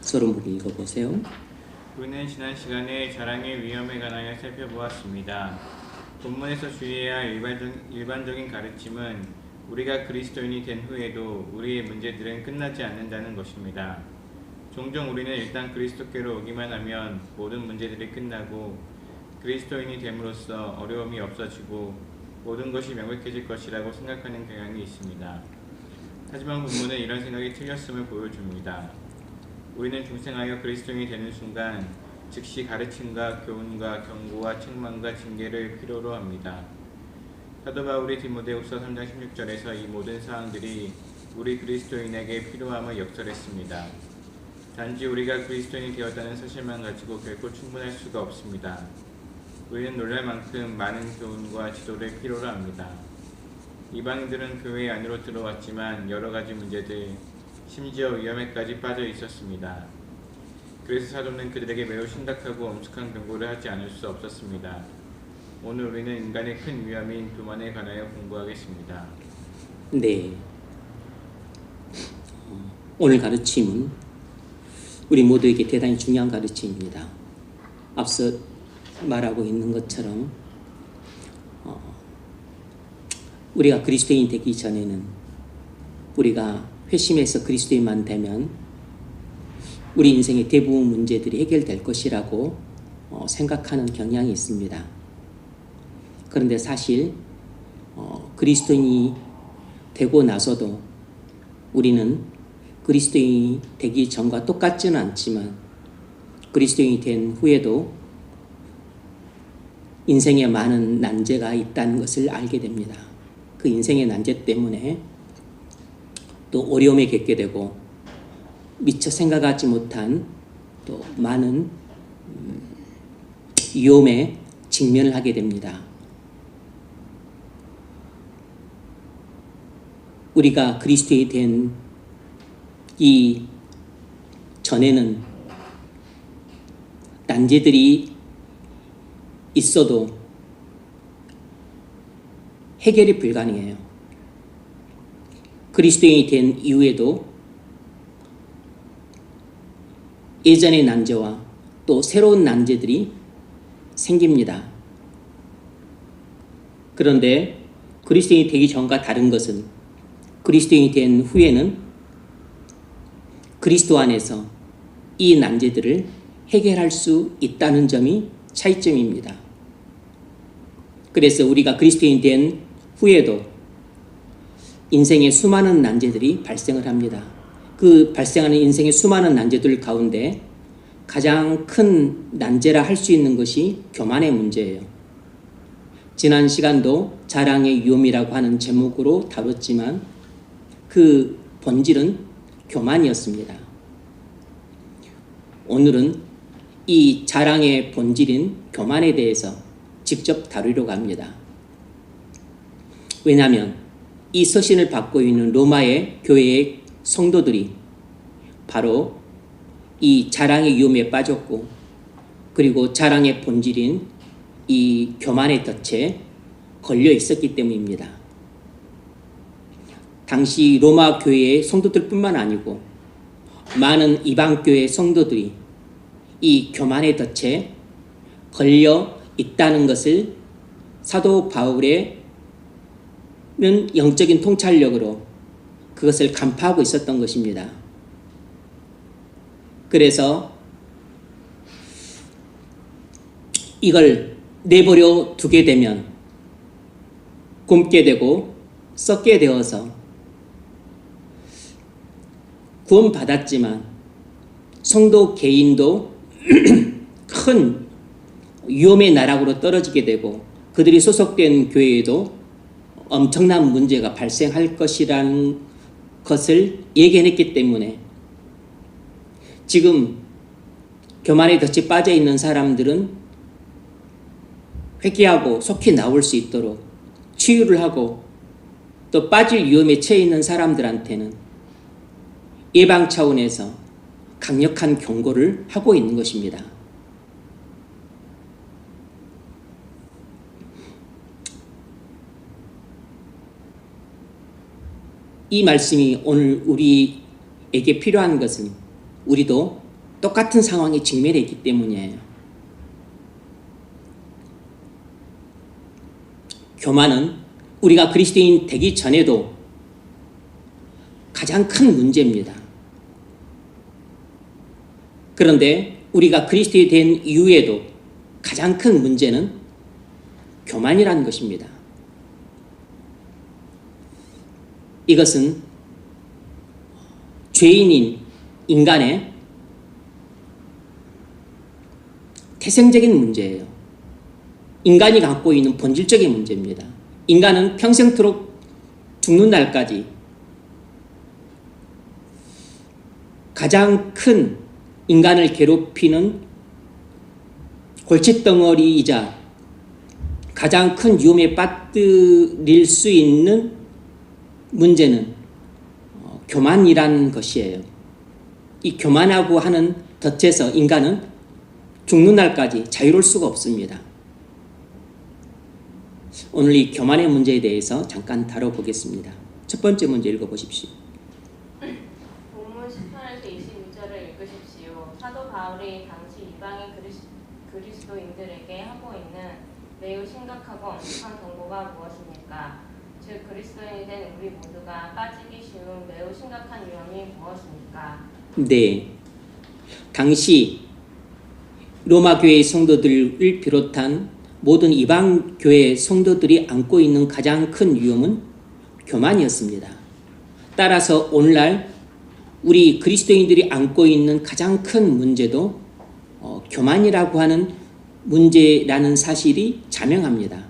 서론부를 읽어보세요. 우리는 지난 시간에 자랑의 위험에 관하여 살펴보았습니다. 본문에서 주의해야 할 일반적인 가르침은 우리가 그리스도인이 된 후에도 우리의 문제들은 끝나지 않는다는 것입니다. 종종 우리는 일단 그리스도께로 오기만 하면 모든 문제들이 끝나고 그리스도인이 됨으로써 어려움이 없어지고 모든 것이 명백해질 것이라고 생각하는 경향이 있습니다. 하지만 본문은 이런 생각이 틀렸음을 보여줍니다. 우리는 중생하여 그리스도인이 되는 순간 즉시 가르침과 교훈과 경고와 책망과 징계를 필요로 합니다. 사도 바울이 디모데후서 3장 16절에서 이 모든 사항들이 우리 그리스도인에게 필요함을 역설했습니다. 단지 우리가 그리스도인이 되었다는 사실만 가지고 결코 충분할 수가 없습니다. 우리는 놀랄 만큼 많은 교훈과 지도를 필요로 합니다. 이방인들은 교회 안으로 들어왔지만 여러 가지 문제들, 심지어 위험에까지 빠져 있었습니다. 그래서 사도는 그들에게 매우 심각하고 엄숙한 경고를 하지 않을 수 없었습니다. 오늘 우리는 인간의 큰 위험인 교만에 관하여 공부하겠습니다. 네. 오늘 가르침은 우리 모두에게 대단히 중요한 가르침입니다. 앞서 말하고 있는 것처럼 우리가 그리스도인 되기 전에는 우리가 회심해서 그리스도인만 되면 우리 인생의 대부분 문제들이 해결될 것이라고 생각하는 경향이 있습니다. 그런데 사실 그리스도인이 되고 나서도 우리는 그리스도인이 되기 전과 똑같지는 않지만 그리스도인이 된 후에도 인생에 많은 난제가 있다는 것을 알게 됩니다. 그 인생의 난제 때문에 또 어려움에 겪게 되고 미처 생각하지 못한 또 많은 위험에 직면을 하게 됩니다. 우리가 그리스도인이 된 이 전에는 난제들이 있어도 해결이 불가능해요. 그리스도인이 된 이후에도 예전의 난제와 또 새로운 난제들이 생깁니다. 그런데 그리스도인이 되기 전과 다른 것은 그리스도인이 된 후에는 그리스도 안에서 이 난제들을 해결할 수 있다는 점이 차이점입니다. 그래서 우리가 그리스도인이 된 후에도 인생에 수많은 난제들이 발생을 합니다. 그 발생하는 인생의 수많은 난제들 가운데 가장 큰 난제라 할 수 있는 것이 교만의 문제예요. 지난 시간도 자랑의 위험이라고 하는 제목으로 다뤘지만 그 본질은 교만이었습니다. 오늘은 이 자랑의 본질인 교만에 대해서 직접 다루려고 합니다. 왜냐하면 이 서신을 받고 있는 로마의 교회의 성도들이 바로 이 자랑의 위험에 빠졌고 그리고 자랑의 본질인 이 교만의 덫에 걸려 있었기 때문입니다. 당시 로마 교회의 성도들뿐만 아니고 많은 이방 교회의 성도들이 이 교만의 덫에 걸려 있다는 것을 사도 바울의 영적인 통찰력으로 그것을 간파하고 있었던 것입니다. 그래서 이걸 내버려 두게 되면 굼게 되고 썩게 되어서 구원받았지만 성도 개인도 큰 위험의 나락으로 떨어지게 되고 그들이 소속된 교회에도 엄청난 문제가 발생할 것이라는 것을 예견했기 때문에 지금 교만의 덫에 빠져 있는 사람들은 회개하고 속히 나올 수 있도록 치유를 하고 또 빠질 위험에 처해 있는 사람들한테는 예방 차원에서 강력한 경고를 하고 있는 것입니다. 이 말씀이 오늘 우리에게 필요한 것은 우리도 똑같은 상황에 직면해 있기 때문이에요. 교만은 우리가 그리스도인 되기 전에도 가장 큰 문제입니다. 그런데 우리가 그리스도인이 된 이후에도 가장 큰 문제는 교만이라는 것입니다. 이것은 죄인인 인간의 태생적인 문제예요. 인간이 갖고 있는 본질적인 문제입니다. 인간은 평생토록 죽는 날까지 가장 큰 인간을 괴롭히는 골칫덩어리이자 가장 큰 위험에 빠뜨릴 수 있는 문제는 교만이라는 것이에요. 이 교만하고 하는 덫에서 인간은 죽는 날까지 자유로울 수가 없습니다. 오늘 이 교만의 문제에 대해서 잠깐 다뤄보겠습니다. 첫 번째 문제 읽어보십시오. 본문 18에서 22절을 읽으십시오. 사도 바울이 당시 이방인 그리스도인들에게 하고 있는 매우 심각하고 엄격한 경고가 무엇입니까? 즉 그리스도인이 된 우리 모두가 빠지기 쉬운 매우 심각한 위험이 무엇입니까? 네, 당시 로마 교회의 성도들을 비롯한 모든 이방 교회의 성도들이 안고 있는 가장 큰 위험은 교만이었습니다. 따라서 오늘날 우리 그리스도인들이 안고 있는 가장 큰 문제도 교만이라고 하는 문제라는 사실이 자명합니다.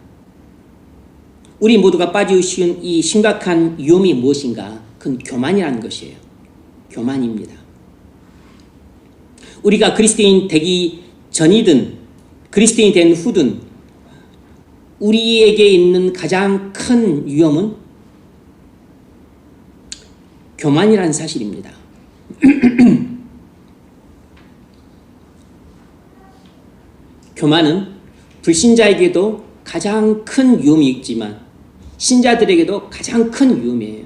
우리 모두가 빠지기 쉬운 이 심각한 위험이 무엇인가? 그건 교만이라는 것이에요. 교만입니다. 우리가 그리스도인 되기 전이든 그리스도인이 된 후든 우리에게 있는 가장 큰 위험은 교만이라는 사실입니다. 교만은 불신자에게도 가장 큰 위험이 있지만 신자들에게도 가장 큰 위험이에요.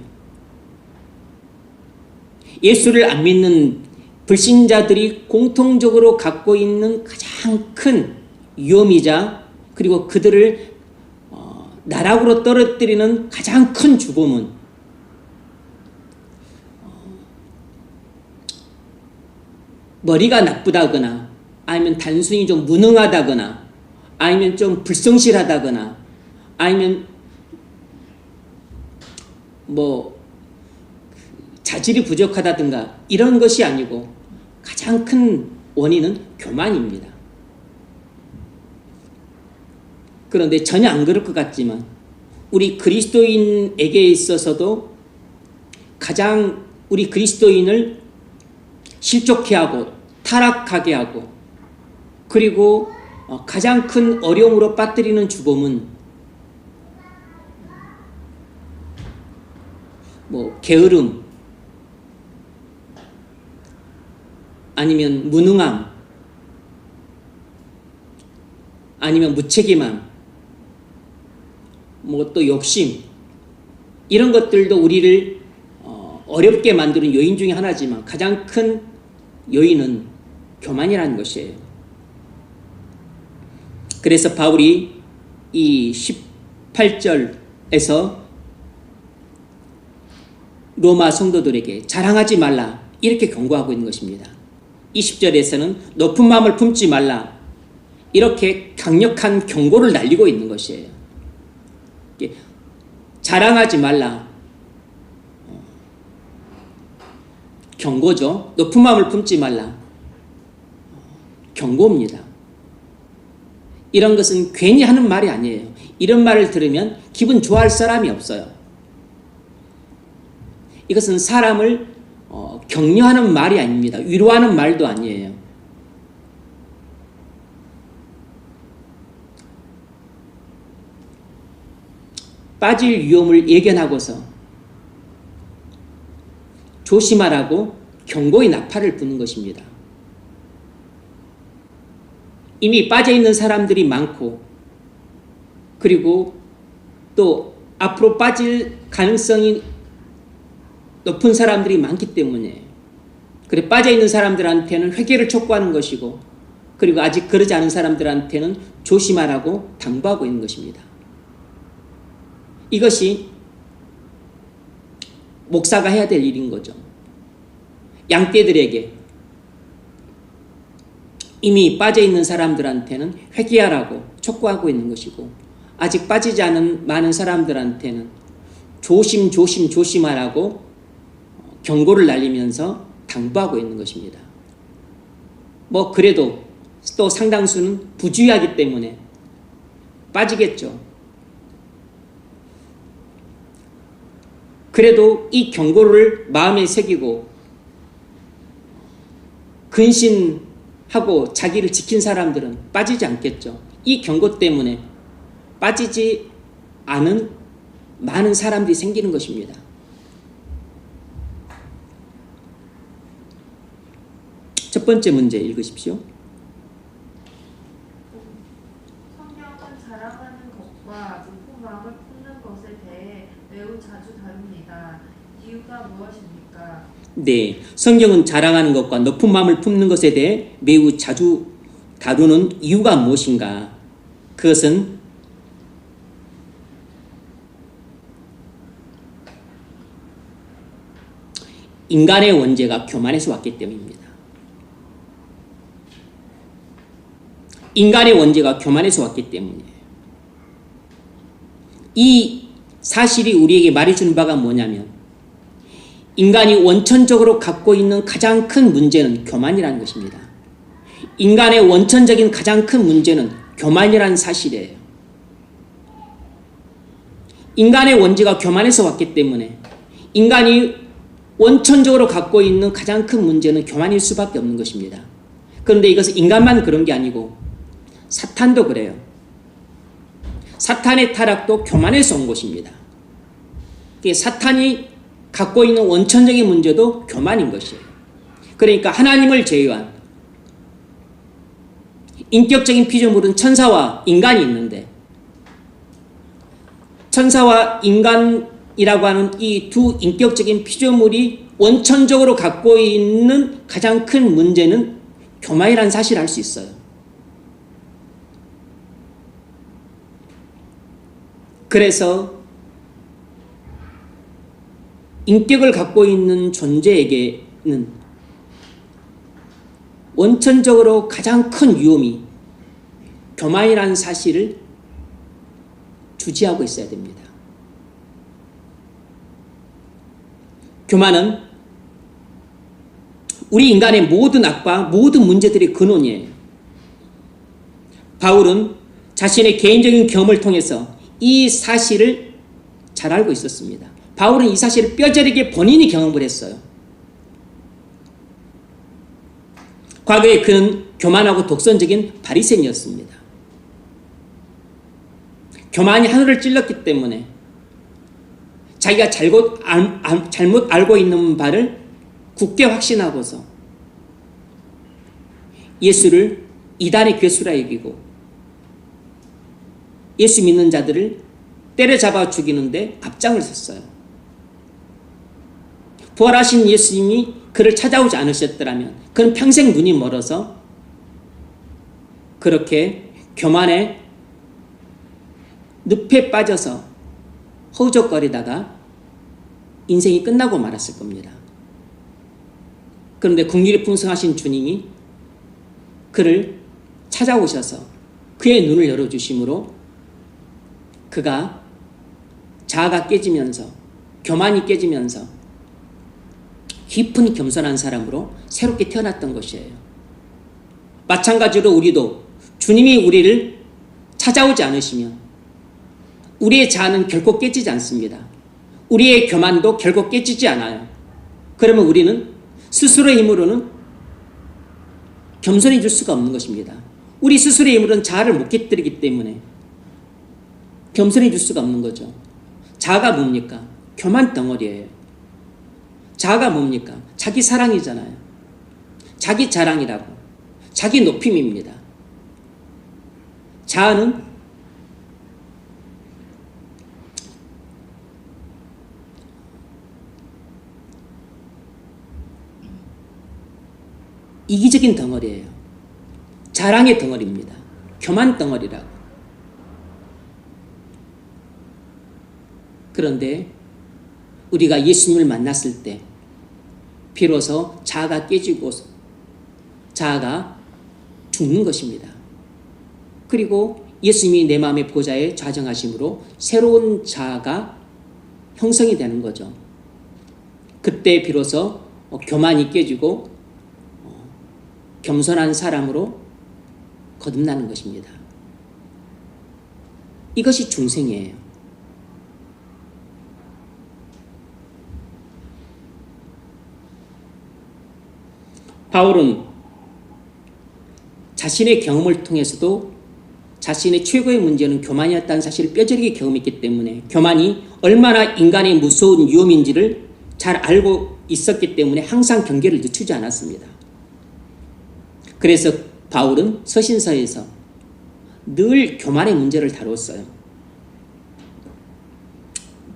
예수를 안 믿는 불신자들이 공통적으로 갖고 있는 가장 큰 위험이자 그리고 그들을 나락으로 떨어뜨리는 가장 큰 주범은 머리가 나쁘다거나 아니면 단순히 좀 무능하다거나 아니면 좀 불성실하다거나 아니면 자질이 부족하다든가 이런 것이 아니고 가장 큰 원인은 교만입니다. 그런데 전혀 안 그럴 것 같지만 우리 그리스도인에게 있어서도 가장 우리 그리스도인을 실족해 하고 타락하게 하고 그리고 가장 큰 어려움으로 빠뜨리는 주범은 게으름 아니면 무능함 아니면 무책임함 또 욕심 이런 것들도 우리를 어렵게 만드는 요인 중에 하나지만 가장 큰 요인은 교만이라는 것이에요. 그래서 바울이 이 18절에서 로마 성도들에게 자랑하지 말라 이렇게 경고하고 있는 것입니다. 20절에서는 높은 마음을 품지 말라 이렇게 강력한 경고를 날리고 있는 것이에요. 자랑하지 말라 경고죠. 높은 마음을 품지 말라 경고입니다. 이런 것은 괜히 하는 말이 아니에요. 이런 말을 들으면 기분 좋아할 사람이 없어요. 이것은 사람을 격려하는 말이 아닙니다. 위로하는 말도 아니에요. 빠질 위험을 예견하고서 조심하라고 경고의 나팔을 부는 것입니다. 이미 빠져있는 사람들이 많고 그리고 또 앞으로 빠질 가능성이 높은 사람들이 많기 때문에 그래 빠져 있는 사람들한테는 회개를 촉구하는 것이고, 그리고 아직 그러지 않은 사람들한테는 조심하라고 당부하고 있는 것입니다. 이것이 목사가 해야 될 일인 거죠. 양떼들에게 이미 빠져 있는 사람들한테는 회개하라고 촉구하고 있는 것이고, 아직 빠지지 않은 많은 사람들한테는 조심하라고 경고를 날리면서 당부하고 있는 것입니다. 뭐 그래도 또 상당수는 부주의하기 때문에 빠지겠죠. 그래도 이 경고를 마음에 새기고 근신하고 자기를 지킨 사람들은 빠지지 않겠죠. 이 경고 때문에 빠지지 않은 많은 사람들이 생기는 것입니다. 첫 번째 문제 읽으십시오. 성경은 자랑하는 것과 높은 마음을 품는 것에 대해 매우 자주 다룹니다. 이유가 무엇입니까? 네, 성경은 자랑하는 것과 높은 마음을 품는 것에 대해 매우 자주 다루는 이유가 무엇인가? 그것은 인간의 원죄가 교만에서 왔기 때문입니다. 인간의 원죄가 교만에서 왔기 때문에 이 사실이 우리에게 말해주는 바가 뭐냐면, 인간이 원천적으로 갖고 있는 가장 큰 문제는 교만이라는 것입니다. 인간의 원천적인 가장 큰 문제는 교만이라는 사실이에요. 인간의 원죄가 교만에서 왔기 때문에 인간이 원천적으로 갖고 있는 가장 큰 문제는 교만일 수밖에 없는 것입니다. 그런데 이것은 인간만 그런 게 아니고 사탄도 그래요. 사탄의 타락도 교만에서 온 것입니다. 사탄이 갖고 있는 원천적인 문제도 교만인 것이에요. 그러니까 하나님을 제외한 인격적인 피조물은 천사와 인간이 있는데, 천사와 인간이라고 하는 이 두 인격적인 피조물이 원천적으로 갖고 있는 가장 큰 문제는 교만이라는 사실을 알 수 있어요. 그래서 인격을 갖고 있는 존재에게는 원천적으로 가장 큰 위험이 교만이라는 사실을 주지하고 있어야 됩니다. 교만은 우리 인간의 모든 악과 모든 문제들의 근원이에요. 바울은 자신의 개인적인 경험을 통해서 이 사실을 잘 알고 있었습니다. 바울은 이 사실을 뼈저리게 본인이 경험을 했어요. 과거에 그는 교만하고 독선적인 바리새인이었습니다. 교만이 하늘을 찔렀기 때문에 자기가 잘못 알고 있는 바를 굳게 확신하고서 예수를 이단의 괴수라 여기고 예수 믿는 자들을 때려잡아 죽이는데 앞장을 섰어요. 부활하신 예수님이 그를 찾아오지 않으셨더라면 그는 평생 눈이 멀어서 그렇게 교만의 늪에 빠져서 허우적거리다가 인생이 끝나고 말았을 겁니다. 그런데 긍휼이 풍성하신 주님이 그를 찾아오셔서 그의 눈을 열어주심으로 그가 자아가 깨지면서 교만이 깨지면서 깊은 겸손한 사람으로 새롭게 태어났던 것이에요. 마찬가지로 우리도 주님이 우리를 찾아오지 않으시면 우리의 자아는 결코 깨지지 않습니다. 우리의 교만도 결코 깨지지 않아요. 그러면 우리는 스스로의 힘으로는 겸손해질 수가 없는 것입니다. 우리 스스로의 힘으로는 자아를 못 깨뜨리기 때문에 겸손해질 수가 없는 거죠. 자아가 뭡니까? 교만 덩어리예요. 자아가 뭡니까? 자기 사랑이잖아요. 자기 자랑이라고. 자기 높임입니다. 자아는 이기적인 덩어리예요. 자랑의 덩어리입니다. 교만 덩어리라고. 그런데 우리가 예수님을 만났을 때 비로소 자아가 깨지고 자아가 죽는 것입니다. 그리고 예수님이 내 마음의 보좌에 좌정하심으로 새로운 자아가 형성이 되는 거죠. 그때 비로소 교만이 깨지고 겸손한 사람으로 거듭나는 것입니다. 이것이 중생이에요. 바울은 자신의 경험을 통해서도 자신의 최고의 문제는 교만이었다는 사실을 뼈저리게 경험했기 때문에 교만이 얼마나 인간의 무서운 위험인지를 잘 알고 있었기 때문에 항상 경계를 늦추지 않았습니다. 그래서 바울은 서신서에서 늘 교만의 문제를 다뤘어요.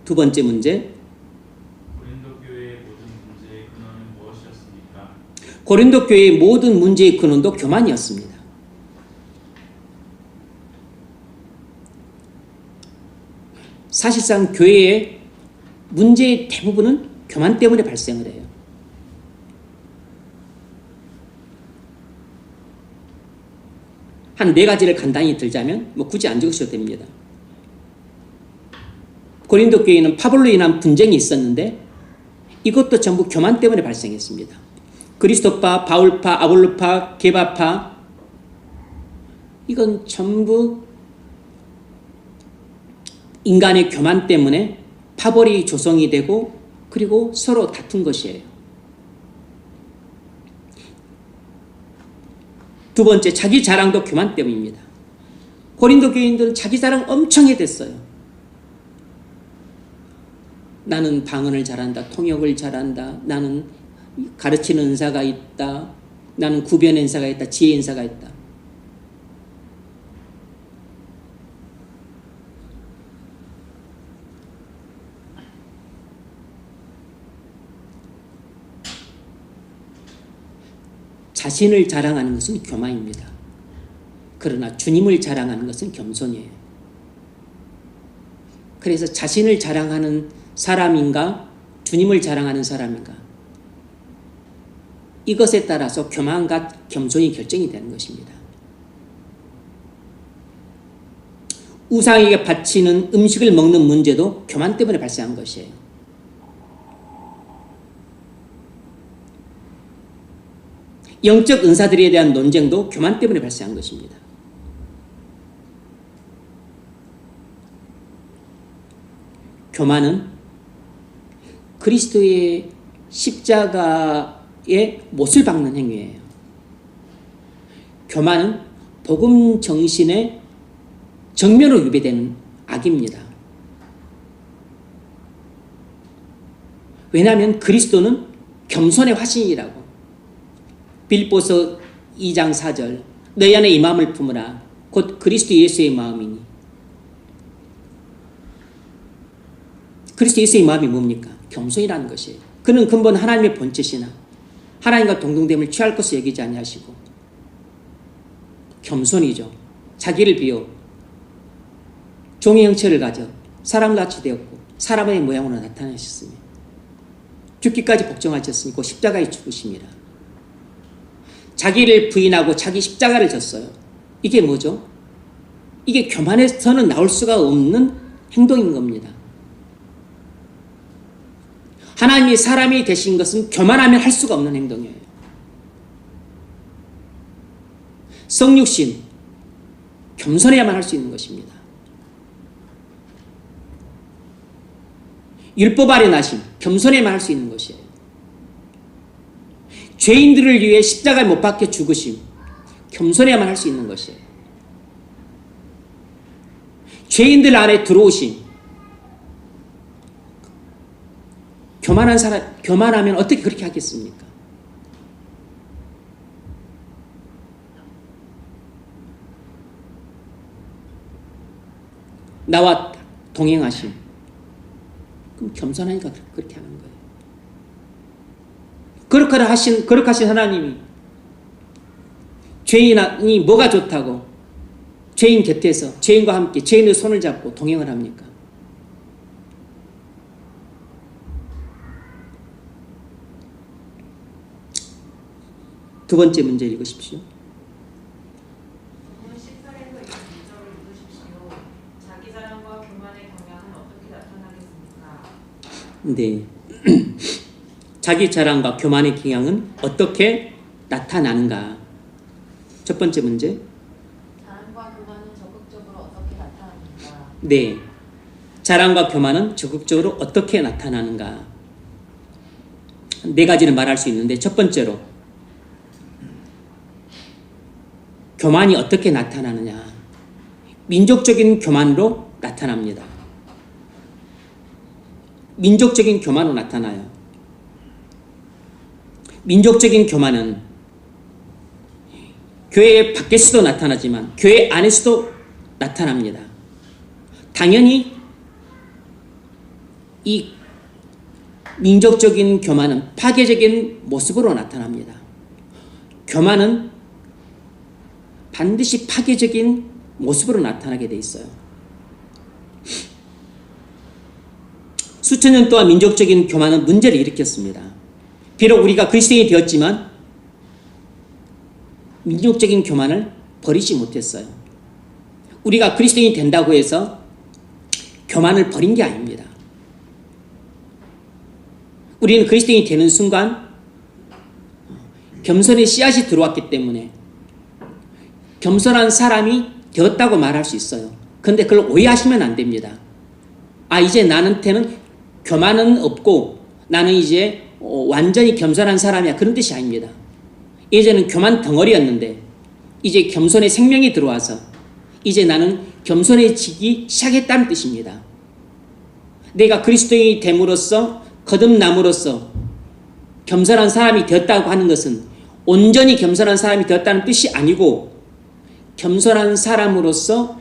두 번째 문제, 고린도 교회의 모든 문제의 근원은 무엇이었습니까? 고린도 교회의 모든 문제의 근원도 교만이었습니다. 사실상 교회의 문제의 대부분은 교만 때문에 발생을 해요. 한 4가지를 간단히 들자면 굳이 안 적으셔도 됩니다. 고린도 교회에는 파벌로 인한 분쟁이 있었는데 이것도 전부 교만 때문에 발생했습니다. 그리스도파, 바울파, 아볼로파, 게바파, 이건 전부 인간의 교만 때문에 파벌이 조성이 되고 그리고 서로 다툰 것이에요. 두 번째, 자기 자랑도 교만 때문입니다. 고린도 교인들은 자기 자랑 엄청 해댔어요. 나는 방언을 잘한다, 통역을 잘한다, 나는 가르치는 은사가 있다, 나는 구변 은사가 있다, 지혜 은사가 있다. 자신을 자랑하는 것은 교만입니다. 그러나 주님을 자랑하는 것은 겸손이에요. 그래서 자신을 자랑하는 사람인가 주님을 자랑하는 사람인가 이것에 따라서 교만과 겸손이 결정이 되는 것입니다. 우상에게 바치는 음식을 먹는 문제도 교만 때문에 발생한 것이에요. 영적 은사들에 대한 논쟁도 교만 때문에 발생한 것입니다. 교만은 그리스도의 십자가에 못을 박는 행위예요. 교만은 복음 정신에 정면으로 위배되는 악입니다. 왜냐하면 그리스도는 겸손의 화신이라고. 빌보서 2장 4절 너희 안에 이 마음을 품으라 곧 그리스도 예수의 마음이니. 그리스도 예수의 마음이 뭡니까? 겸손이라는 것이에요. 그는 근본 하나님의 본체시나 하나님과 동등됨을 취할 것을 여기지 아니하시고 겸손이죠. 자기를 비워 종의 형체를 가져 사람같이 되었고 사람의 모양으로 나타나셨으며 죽기까지 복종하셨으니 곧 십자가에 죽으심이라. 자기를 부인하고 자기 십자가를 졌어요. 이게 뭐죠? 이게 교만에서는 나올 수가 없는 행동인 겁니다. 하나님이 사람이 되신 것은 교만하면 할 수가 없는 행동이에요. 성육신, 겸손해야만 할 수 있는 것입니다. 율법 아래 나심, 겸손해야만 할 수 있는 것이에요. 죄인들을 위해 십자가에 못 박혀 죽으심, 겸손해야만 할 수 있는 것이에요. 죄인들 안에 들어오심, 교만한 사람, 교만하면 어떻게 그렇게 하겠습니까? 나와 동행하심, 그럼 겸손하니까 그렇게 하는 거예요. 거룩하신 하나님이 죄인이 뭐가 좋다고 죄인 곁에서 죄인과 함께 죄인의 손을 잡고 동행을 합니까? 두 번째 문제 읽으십시오. 본문 18에서 22절을 읽으십시오. 자기 자랑과 교만의 경향은 어떻게 나타나겠습니까? 네. 자기 자랑과 교만의 경향은 어떻게 나타나는가? 첫 번째 문제. 자랑과 교만은 적극적으로 어떻게 나타납니까? 네. 자랑과 교만은 적극적으로 어떻게 나타나는가? 네 가지를 말할 수 있는데, 첫 번째로 교만이 어떻게 나타나느냐? 민족적인 교만으로 나타납니다. 민족적인 교만으로 나타나요. 민족적인 교만은 교회 밖에서도 나타나지만 교회 안에서도 나타납니다. 당연히 이 민족적인 교만은 파괴적인 모습으로 나타납니다. 교만은 반드시 파괴적인 모습으로 나타나게 돼 있어요. 수천 년 동안 민족적인 교만은 문제를 일으켰습니다. 비록 우리가 그리스도인이 되었지만 민족적인 교만을 버리지 못했어요. 우리가 그리스도인이 된다고 해서 교만을 버린 게 아닙니다. 우리는 그리스도인이 되는 순간 겸손의 씨앗이 들어왔기 때문에 겸손한 사람이 되었다고 말할 수 있어요. 그런데 그걸 오해하시면 안 됩니다. 이제 나한테는 교만은 없고 나는 이제 완전히 겸손한 사람이야, 그런 뜻이 아닙니다. 예전에는 교만 덩어리였는데 이제 겸손의 생명이 들어와서 이제 나는 겸손해지기 시작했다는 뜻입니다. 내가 그리스도인이 됨으로써 거듭남으로써 겸손한 사람이 되었다고 하는 것은 온전히 겸손한 사람이 되었다는 뜻이 아니고 겸손한 사람으로서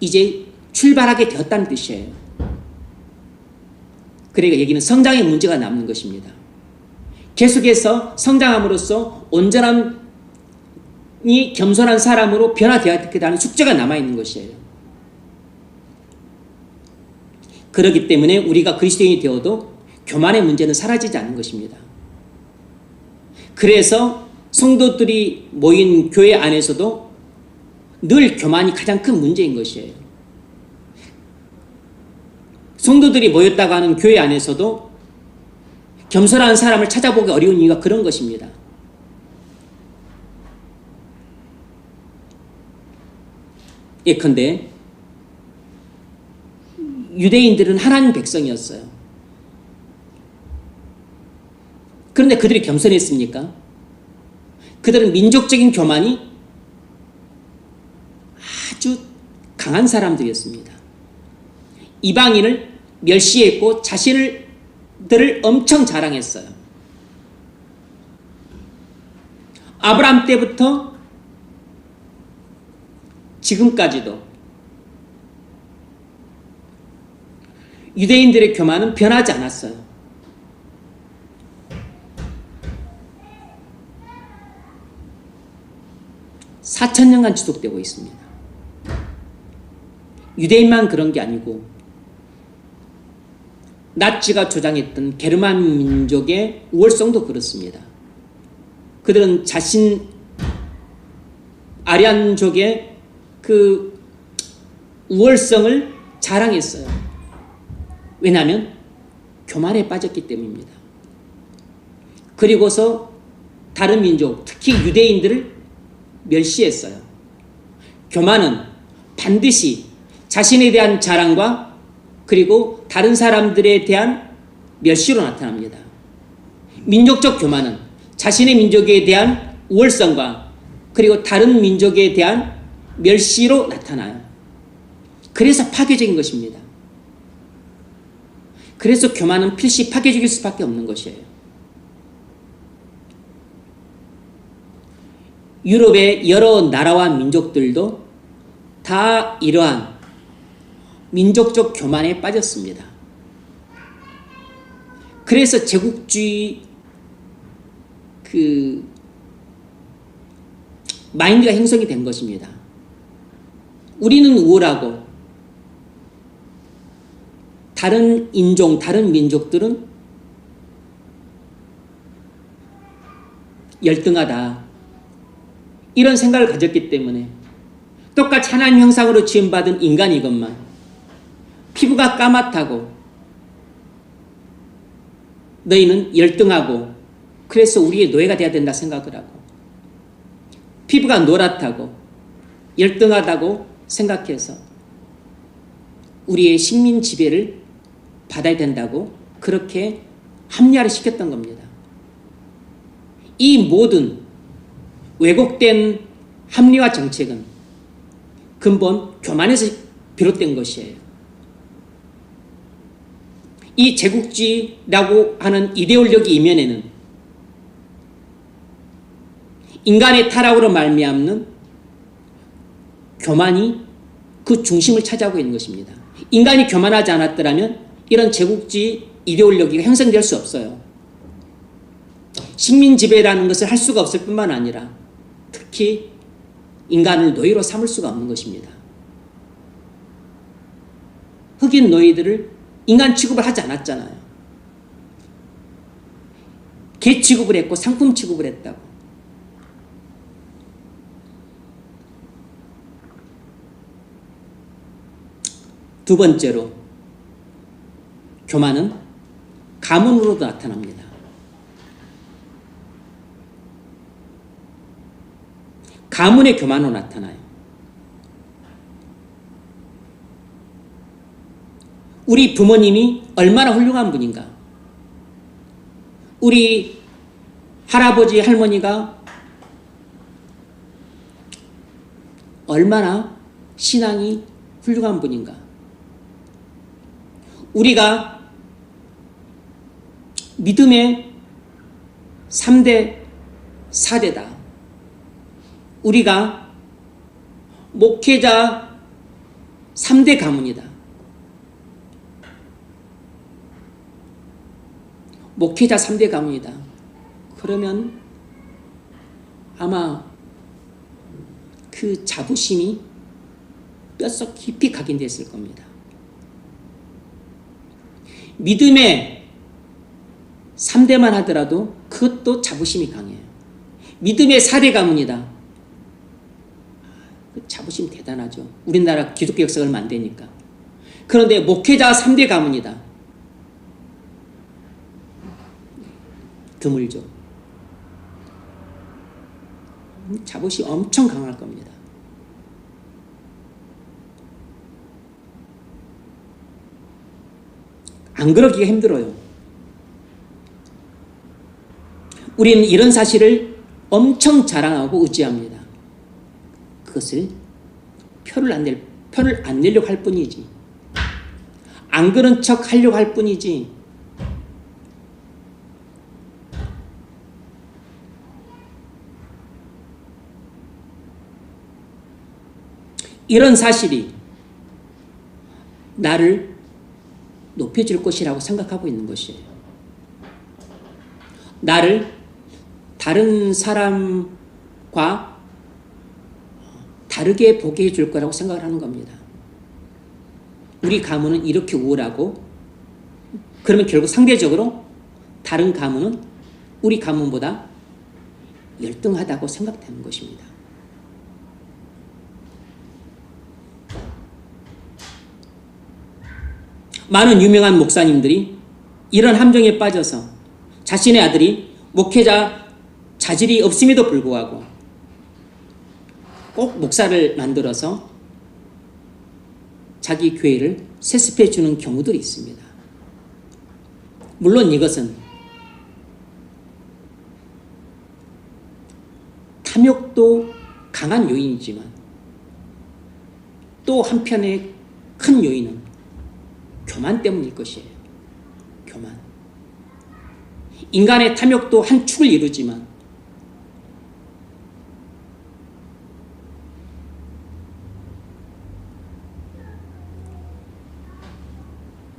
이제 출발하게 되었다는 뜻이에요. 그러니까 여기는 성장의 문제가 남는 것입니다. 계속해서 성장함으로써 온전함이 겸손한 사람으로 변화되었다는 숙제가 남아있는 것이에요. 그렇기 때문에 우리가 그리스도인이 되어도 교만의 문제는 사라지지 않는 것입니다. 그래서 성도들이 모인 교회 안에서도 늘 교만이 가장 큰 문제인 것이에요. 성도들이 모였다고 하는 교회 안에서도 겸손한 사람을 찾아보기 어려운 이유가 그런 것입니다. 예컨대 유대인들은 하나님 백성이었어요. 그런데 그들이 겸손했습니까? 그들은 민족적인 교만이 아주 강한 사람들이었습니다. 이방인을 멸시했고 자신들을 엄청 자랑했어요. 아브라함 때부터 지금까지도 유대인들의 교만은 변하지 않았어요. (4,000년간) 지속되고 있습니다. 유대인만 그런 게 아니고 나치가 조장했던 게르만 민족의 우월성도 그렇습니다. 그들은 자신 아리안족의 그 우월성을 자랑했어요. 왜냐하면 교만에 빠졌기 때문입니다. 그리고서 다른 민족, 특히 유대인들을 멸시했어요. 교만은 반드시 자신에 대한 자랑과 그리고 다른 사람들에 대한 멸시로 나타납니다. 민족적 교만은 자신의 민족에 대한 우월성과 그리고 다른 민족에 대한 멸시로 나타나요. 그래서 파괴적인 것입니다. 그래서 교만은 필시 파괴적일 수밖에 없는 것이에요. 유럽의 여러 나라와 민족들도 다 이러한 민족적 교만에 빠졌습니다. 그래서 제국주의 마인드가 형성이 된 것입니다. 우리는 우월하고 다른 인종, 다른 민족들은 열등하다. 이런 생각을 가졌기 때문에 똑같이 하나님 형상으로 지음받은 인간이건만 피부가 까맣다고 너희는 열등하고 그래서 우리의 노예가 돼야 된다 생각을 하고 피부가 노랗다고 열등하다고 생각해서 우리의 식민 지배를 받아야 된다고 그렇게 합리화를 시켰던 겁니다. 이 모든 왜곡된 합리화 정책은 근본 교만에서 비롯된 것이에요. 이 제국주의라고 하는 이데올로기 이면에는 인간의 타락으로 말미암는 교만이 그 중심을 차지하고 있는 것입니다. 인간이 교만하지 않았더라면 이런 제국주의 이데올로기가 형성될 수 없어요. 식민 지배라는 것을 할 수가 없을 뿐만 아니라 특히 인간을 노예로 삼을 수가 없는 것입니다. 흑인 노예들을 인간 취급을 하지 않았잖아요. 개 취급을 했고 상품 취급을 했다고. 두 번째로 교만은 가문으로도 나타납니다. 가문의 교만으로 나타나요. 우리 부모님이 얼마나 훌륭한 분인가. 우리 할아버지 할머니가 얼마나 신앙이 훌륭한 분인가. 우리가 믿음의 3대 4대다. 우리가 목회자 3대 가문이다. 목회자 3대 가문이다. 그러면 아마 그 자부심이 뼛속 깊이 각인됐을 겁니다. 믿음의 3대만 하더라도 그것도 자부심이 강해요. 믿음의 4대 가문이다. 자부심 대단하죠. 우리나라 기독교 역사가 얼마 안 되니까. 그런데 목회자 3대 가문이다. 드물죠. 자부심이 엄청 강할 겁니다. 안 그러기가 힘들어요. 우리는 이런 사실을 엄청 자랑하고 의지합니다. 그것을 표를 안 내려고 할 뿐이지. 안 그런 척 하려고 할 뿐이지. 이런 사실이 나를 높여줄 것이라고 생각하고 있는 것이에요. 나를 다른 사람과 다르게 보게 해줄 거라고 생각을 하는 겁니다. 우리 가문은 이렇게 우월하고 그러면 결국 상대적으로 다른 가문은 우리 가문보다 열등하다고 생각되는 것입니다. 많은 유명한 목사님들이 이런 함정에 빠져서 자신의 아들이 목회자 자질이 없음에도 불구하고 꼭 목사를 만들어서 자기 교회를 세습해 주는 경우들이 있습니다. 물론 이것은 탐욕도 강한 요인이지만 또 한편의 큰 요인은 교만 때문일 것이에요. 교만. 인간의 탐욕도 한 축을 이루지만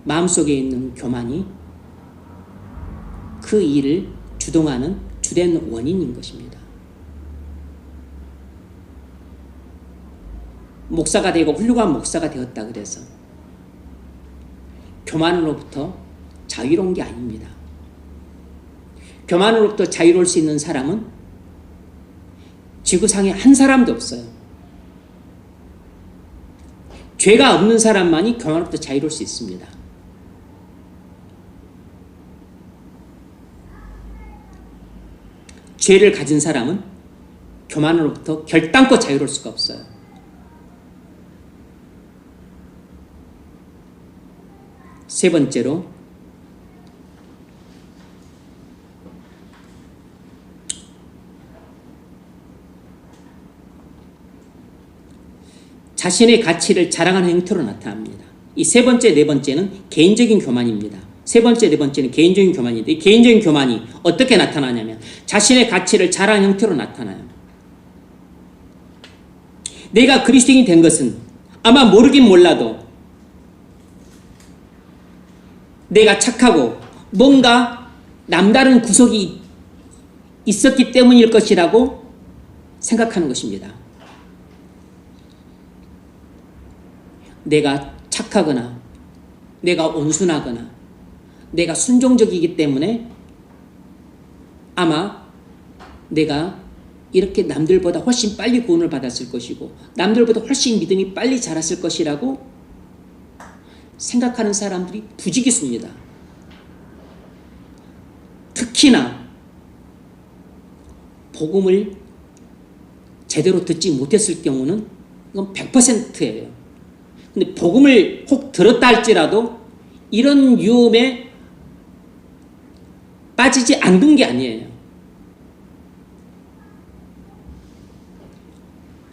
마음속에 있는 교만이 그 일을 주동하는 주된 원인인 것입니다. 목사가 되고 훌륭한 목사가 되었다 그래서 교만으로부터 자유로운 게 아닙니다. 교만으로부터 자유로울 수 있는 사람은 지구상에 한 사람도 없어요. 죄가 없는 사람만이 교만으로부터 자유로울 수 있습니다. 죄를 가진 사람은 교만으로부터 결단코 자유로울 수가 없어요. 세 번째로 자신의 가치를 자랑하는 형태로 나타납니다. 이 세 번째, 네 번째는 개인적인 교만입니다. 세 번째, 네 번째는 개인적인 교만인데 이 개인적인 교만이 어떻게 나타나냐면 자신의 가치를 자랑하는 형태로 나타나요. 내가 그리스도인이 된 것은 아마 모르긴 몰라도 내가 착하고 뭔가 남다른 구석이 있었기 때문일 것이라고 생각하는 것입니다. 내가 착하거나 내가 온순하거나 내가 순종적이기 때문에 아마 내가 이렇게 남들보다 훨씬 빨리 구원을 받았을 것이고 남들보다 훨씬 믿음이 빨리 자랐을 것이라고 생각하는 사람들이 부지기수입니다. 특히나 복음을 제대로 듣지 못했을 경우는 이건 100%예요. 근데 복음을 혹 들었다 할지라도 이런 유혹에 빠지지 않는 게 아니에요.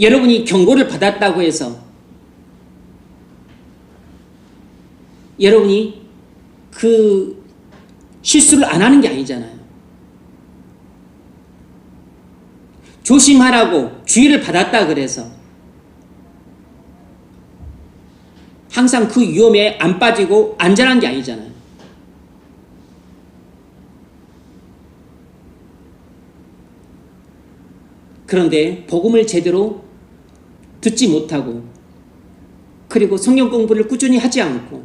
여러분이 경고를 받았다고 해서 여러분이 그 실수를 안 하는 게 아니잖아요. 조심하라고 주의를 받았다 그래서 항상 그 위험에 안 빠지고 안전한 게 아니잖아요. 그런데 복음을 제대로 듣지 못하고 그리고 성경 공부를 꾸준히 하지 않고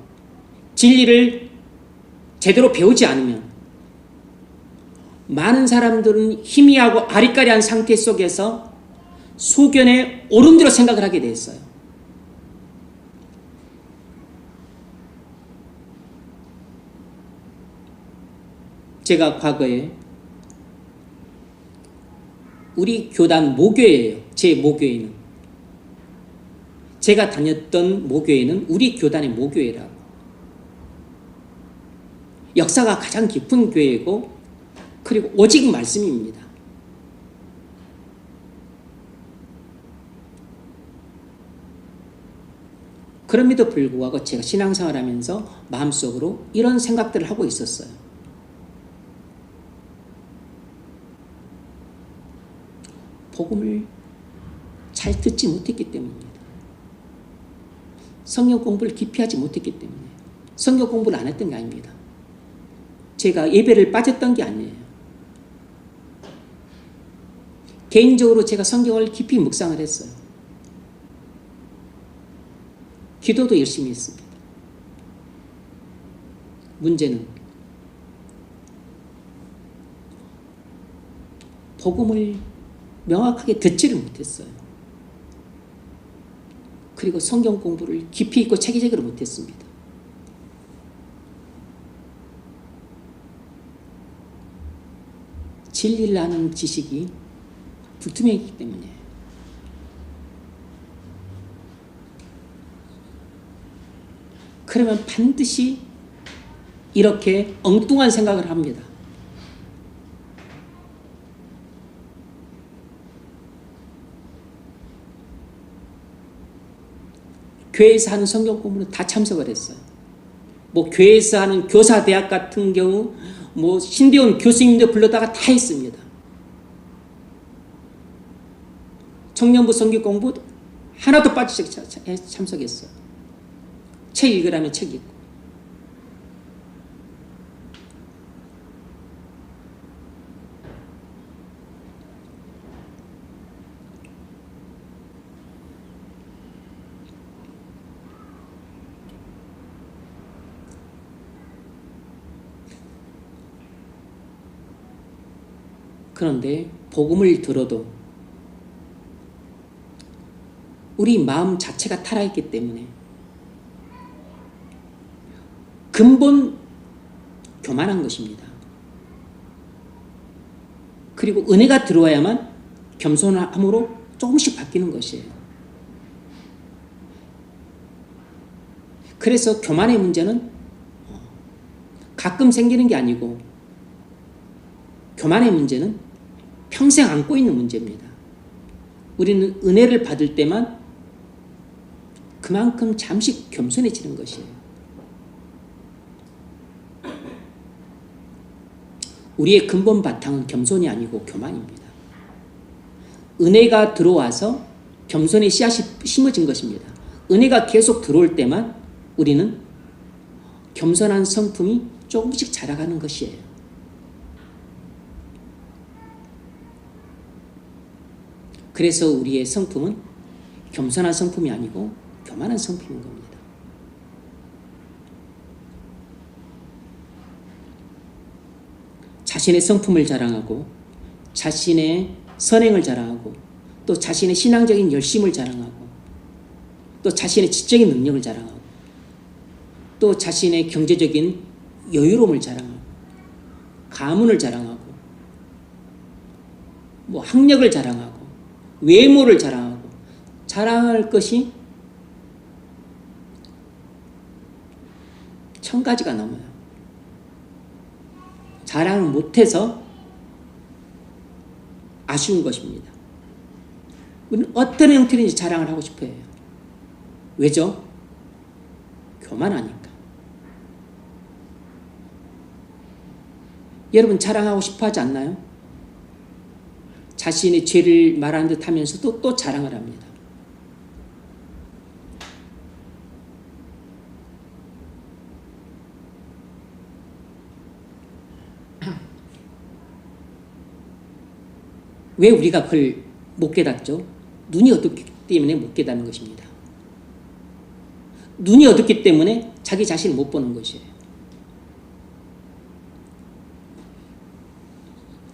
진리를 제대로 배우지 않으면 많은 사람들은 희미하고 아리까리한 상태 속에서 소견에 옳은 대로 생각을 하게 돼 있어요. 제가 과거에 우리 교단 모교회예요. 제 모교회는. 제가 다녔던 모교회는 우리 교단의 모교회라고. 역사가 가장 깊은 교회고 그리고 오직 말씀입니다. 그럼에도 불구하고 제가 신앙생활 하면서 마음속으로 이런 생각들을 하고 있었어요. 복음을 잘 듣지 못했기 때문입니다. 성경 공부를 깊이 하지 못했기 때문에 성경 공부를 안 했던 게 아닙니다. 제가 예배를 빠졌던 게 아니에요. 개인적으로 제가 성경을 깊이 묵상을 했어요. 기도도 열심히 했습니다. 문제는 복음을 명확하게 듣지를 못했어요. 그리고 성경 공부를 깊이 있고 체계적으로 못했습니다. 진리를 아는 지식이 불투명했기 때문에 그러면 반드시 이렇게 엉뚱한 생각을 합니다. 교회에서 하는 성경 공부는 다 참석을 했어요. 뭐 교회에서 하는 교사대학 같은 경우 뭐 신대원 교수님들 불러다가 다 했습니다. 청년부 성경 공부 하나도 빠지지 않고 참석했어요. 책 읽으라면 책 읽고. 그런데 복음을 들어도 우리 마음 자체가 타락했기 때문에 근본 교만한 것입니다. 그리고 은혜가 들어와야만 겸손함으로 조금씩 바뀌는 것이에요. 그래서 교만의 문제는 가끔 생기는 게 아니고 교만의 문제는 평생 안고 있는 문제입니다. 우리는 은혜를 받을 때만 그만큼 잠시 겸손해지는 것이에요. 우리의 근본 바탕은 겸손이 아니고 교만입니다. 은혜가 들어와서 겸손의 씨앗이 심어진 것입니다. 은혜가 계속 들어올 때만 우리는 겸손한 성품이 조금씩 자라가는 것이에요. 그래서 우리의 성품은 겸손한 성품이 아니고 교만한 성품인 겁니다. 자신의 성품을 자랑하고 자신의 선행을 자랑하고 또 자신의 신앙적인 열심을 자랑하고 또 자신의 지적인 능력을 자랑하고 또 자신의 경제적인 여유로움을 자랑하고 가문을 자랑하고 학력을 자랑하고 외모를 자랑하고 자랑할 것이 1000가지가 넘어요. 자랑을 못해서 아쉬운 것입니다. 우리는 어떤 형태든지 자랑을 하고 싶어 해요. 왜죠? 교만하니까. 여러분 자랑하고 싶어 하지 않나요? 자신의 죄를 말하는 듯 하면서도 또 자랑을 합니다. 왜 우리가 그걸 못 깨닫죠? 눈이 어둡기 때문에 못 깨닫는 것입니다. 눈이 어둡기 때문에 자기 자신을 못 보는 것이에요.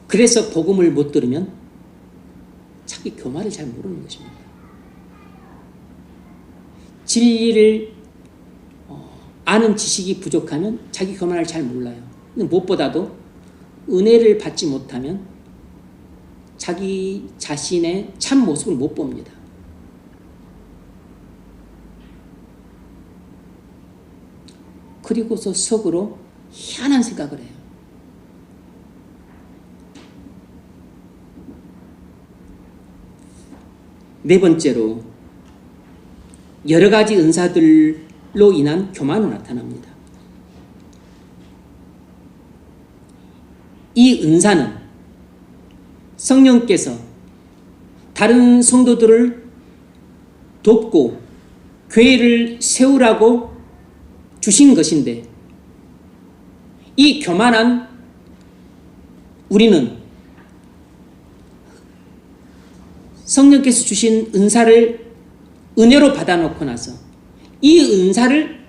그래서 복음을 못 들으면 자기 교만을 잘 모르는 것입니다. 진리를 아는 지식이 부족하면 자기 교만을 잘 몰라요. 무엇보다도 은혜를 받지 못하면 자기 자신의 참 모습을 못 봅니다. 그리고서 속으로 희한한 생각을 해요. 네 번째로 여러 가지 은사들로 인한 교만이 나타납니다. 이 은사는 성령께서 다른 성도들을 돕고 교회를 세우라고 주신 것인데 이 교만한 우리는 성령께서 주신 은사를 은혜로 받아놓고 나서 이 은사를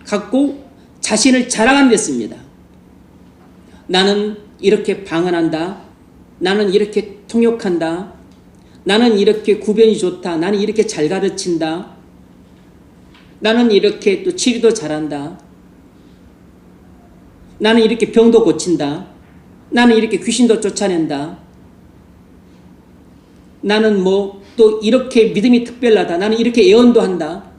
갖고 자신을 자랑하는 데 씁니다. 나는 이렇게 방언한다. 나는 이렇게 통역한다. 나는 이렇게 구변이 좋다. 나는 이렇게 잘 가르친다. 나는 이렇게 또 치료도 잘한다. 나는 이렇게 병도 고친다. 나는 이렇게 귀신도 쫓아낸다. 나는 또 이렇게 믿음이 특별하다. 나는 이렇게 예언도 한다.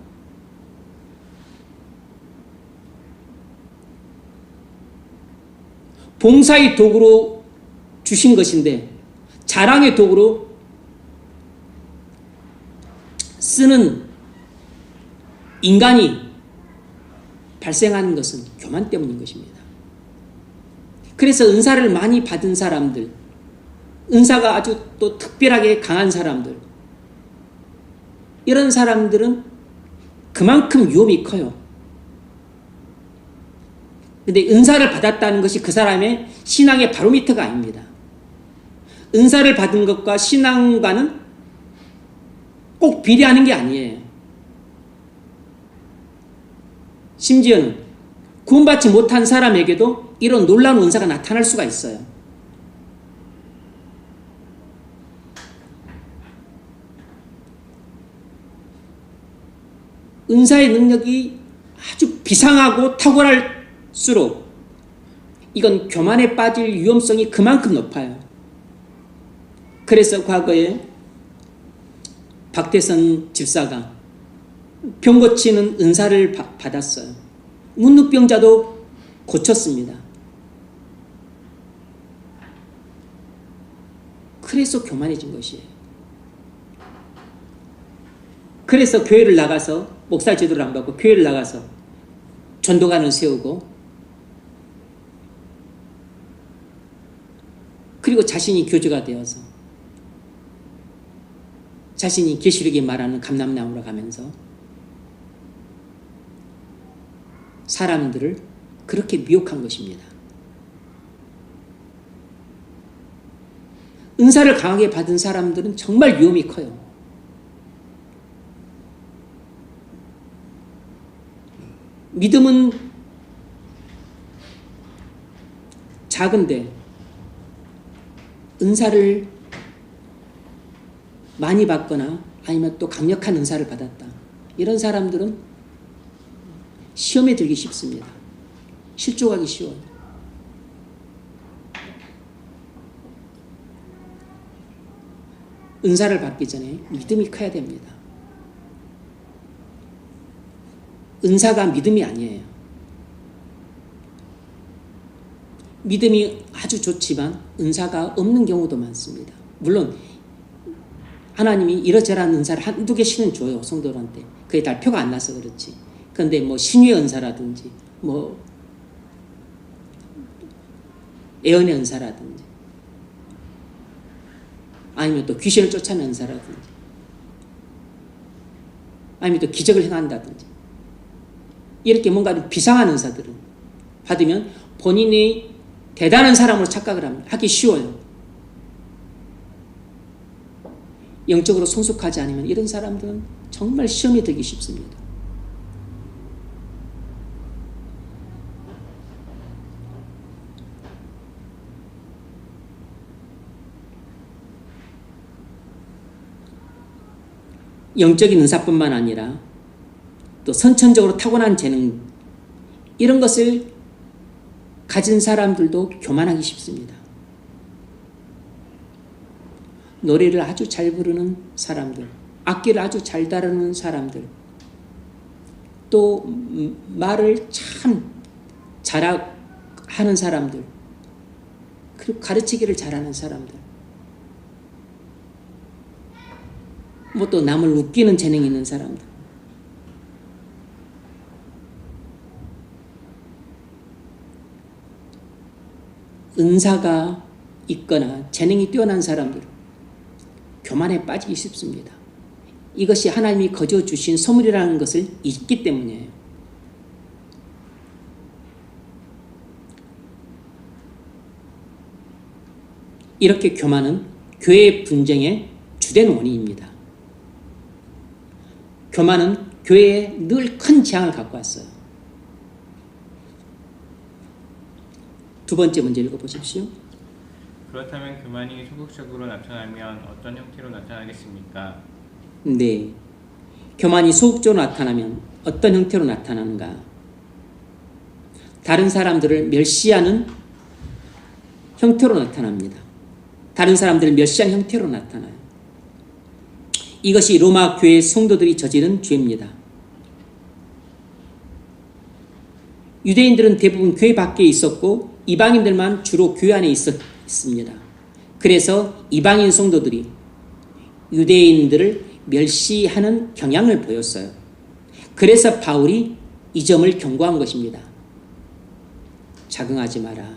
봉사의 도구로 주신 것인데 자랑의 도구로 쓰는 인간이 발생하는 것은 교만 때문인 것입니다. 그래서 은사를 많이 받은 사람들, 은사가 아주 또 특별하게 강한 사람들, 이런 사람들은 그만큼 위험이 커요. 근데 은사를 받았다는 것이 그 사람의 신앙의 바로미터가 아닙니다. 은사를 받은 것과 신앙과는 꼭 비례하는 게 아니에요. 심지어는 구원받지 못한 사람에게도 이런 놀라운 은사가 나타날 수가 있어요. 은사의 능력이 아주 비상하고 탁월할수록 이건 교만에 빠질 위험성이 그만큼 높아요. 그래서 과거에 박태선 집사가 병 고치는 은사를 받았어요. 문득병자도 고쳤습니다. 그래서 교만해진 것이에요. 그래서 교회를 나가서 목사 제도를 안 받고 교회를 나가서 전도관을 세우고 그리고 자신이 교주가 되어서 자신이 계시록에 말하는 감람나무로 가면서 사람들을 그렇게 미혹한 것입니다. 은사를 강하게 받은 사람들은 정말 위험이 커요. 믿음은 작은데 은사를 많이 받거나 아니면 또 강력한 은사를 받았다. 이런 사람들은 시험에 들기 쉽습니다. 실족하기 쉬워요. 은사를 받기 전에 믿음이 커야 됩니다. 은사가 믿음이 아니에요. 믿음이 아주 좋지만 은사가 없는 경우도 많습니다. 물론 하나님이 이러저러한 은사를 한두 개씩은 줘요. 성도들한테. 그게 달표가 안 나서 그렇지. 그런데 뭐 신유의 은사라든지 뭐 예언의 은사라든지 아니면 또 귀신을 쫓아내는 은사라든지 아니면 또 기적을 행한다든지 이렇게 뭔가 비상한 은사들은 받으면 본인이 대단한 사람으로 착각을 합니다. 하기 쉬워요. 영적으로 성숙하지 않으면 이런 사람들은 정말 시험에 들기 쉽습니다. 영적인 은사뿐만 아니라 또 선천적으로 타고난 재능 이런 것을 가진 사람들도 교만하기 쉽습니다. 노래를 아주 잘 부르는 사람들, 악기를 아주 잘 다루는 사람들, 또 말을 참 잘하는 사람들, 그리고 가르치기를 잘하는 사람들, 뭐 또 남을 웃기는 재능이 있는 사람들, 은사가 있거나 재능이 뛰어난 사람들 교만에 빠지기 쉽습니다. 이것이 하나님이 거저 주신 선물이라는 것을 잊기 때문이에요. 이렇게 교만은 교회의 분쟁의 주된 원인입니다. 교만은 교회에 늘 큰 재앙을 갖고 왔어요. 두 번째 문제 읽어보십시오. 그렇다면 교만이 소극적으로 나타나면 어떤 형태로 나타나겠습니까? 네. 교만이 소극적으로 나타나면 어떤 형태로 나타나는가? 다른 사람들을 멸시하는 형태로 나타납니다. 다른 사람들을 멸시하는 형태로 나타나요. 이것이 로마 교회 성도들이 저지른 죄입니다. 유대인들은 대부분 교회 밖에 있었고 이방인들만 주로 교회 안에 있었습니다. 그래서 이방인 성도들이 유대인들을 멸시하는 경향을 보였어요. 그래서 바울이 이 점을 경고한 것입니다. 자긍하지 마라.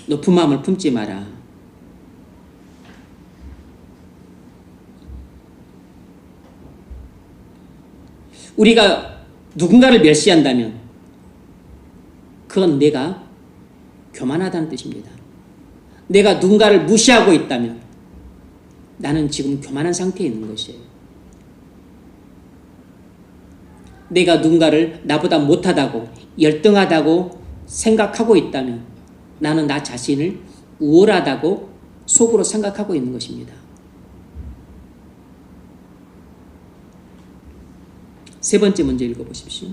높은 마음을 품지 마라. 우리가 누군가를 멸시한다면 그건 내가 교만하다는 뜻입니다. 내가 누군가를 무시하고 있다면 나는 지금 교만한 상태에 있는 것이에요. 내가 누군가를 나보다 못하다고 열등하다고 생각하고 있다면 나는 나 자신을 우월하다고 속으로 생각하고 있는 것입니다. 세 번째 문제 읽어보십시오.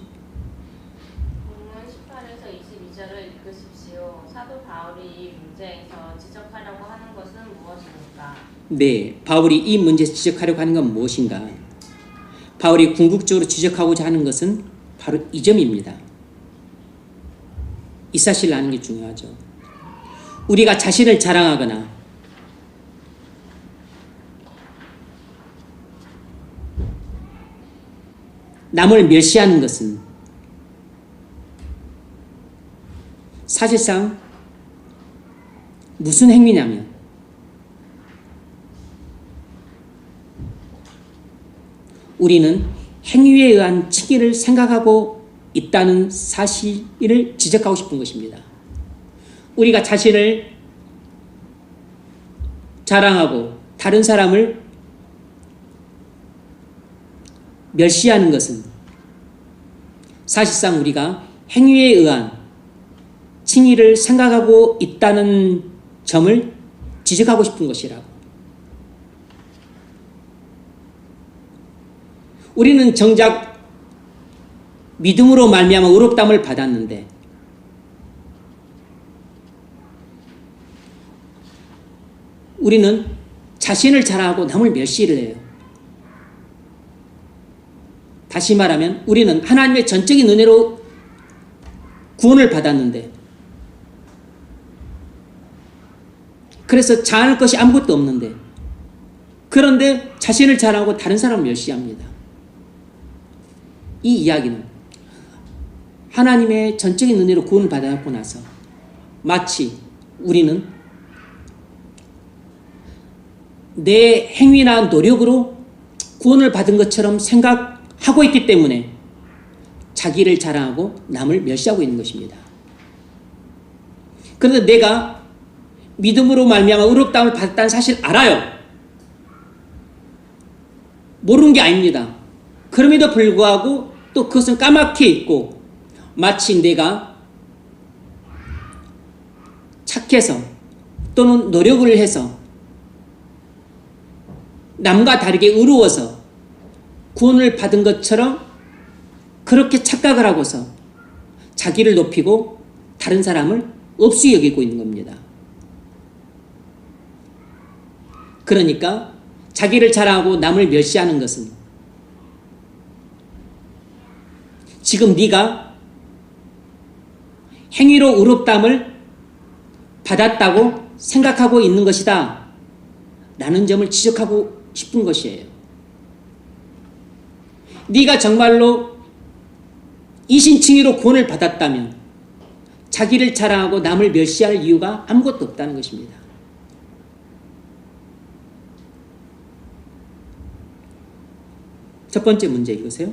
본문 18에서 22절을 읽으십시오. 사도 바울이 이 문제에서 지적하려고 하는 것은 무엇입니까? 네, 바울이 이 문제에서 지적하려고 하는 건 무엇인가? 바울이 궁극적으로 지적하고자 하는 것은 바로 이 점입니다. 이 사실을 아는 게 중요하죠. 우리가 자신을 자랑하거나 남을 멸시하는 것은 사실상 무슨 행위냐면 우리는 행위에 의한 칭의를 생각하고 있다는 사실을 지적하고 싶은 것입니다. 우리가 자신을 자랑하고 다른 사람을 멸시하는 것은 사실상 우리가 행위에 의한 칭의를 생각하고 있다는 점을 지적하고 싶은 것이라고. 우리는 정작 믿음으로 말미암아 의롭다함을 받았는데 우리는 자신을 자랑하고 남을 멸시를 해요. 다시 말하면 우리는 하나님의 전적인 은혜로 구원을 받았는데 그래서 자랑할 것이 아무것도 없는데 그런데 자신을 자랑하고 다른 사람을 멸시합니다. 이 이야기는 하나님의 전적인 은혜로 구원을 받았고 나서 마치 우리는 내 행위나 노력으로 구원을 받은 것처럼 생각하고 있기 때문에 자기를 자랑하고 남을 멸시하고 있는 것입니다. 그런데 내가 믿음으로 말미암아 의롭다함을 받았다는 사실 알아요. 모르는 게 아닙니다. 그럼에도 불구하고 또 그것은 까맣게 있고 마치 내가 착해서 또는 노력을 해서 남과 다르게 의로워서 구원을 받은 것처럼 그렇게 착각을 하고서 자기를 높이고 다른 사람을 업수 여기고 있는 겁니다. 그러니까 자기를 자랑하고 남을 멸시하는 것은 지금 네가 행위로 의롭다함을 받았다고 생각하고 있는 것이다 라는 점을 지적하고 싶은 것이에요. 네가 정말로 이신칭의로 구원을 받았다면 자기를 자랑하고 남을 멸시할 이유가 아무것도 없다는 것입니다. 첫 번째 문제 읽으세요.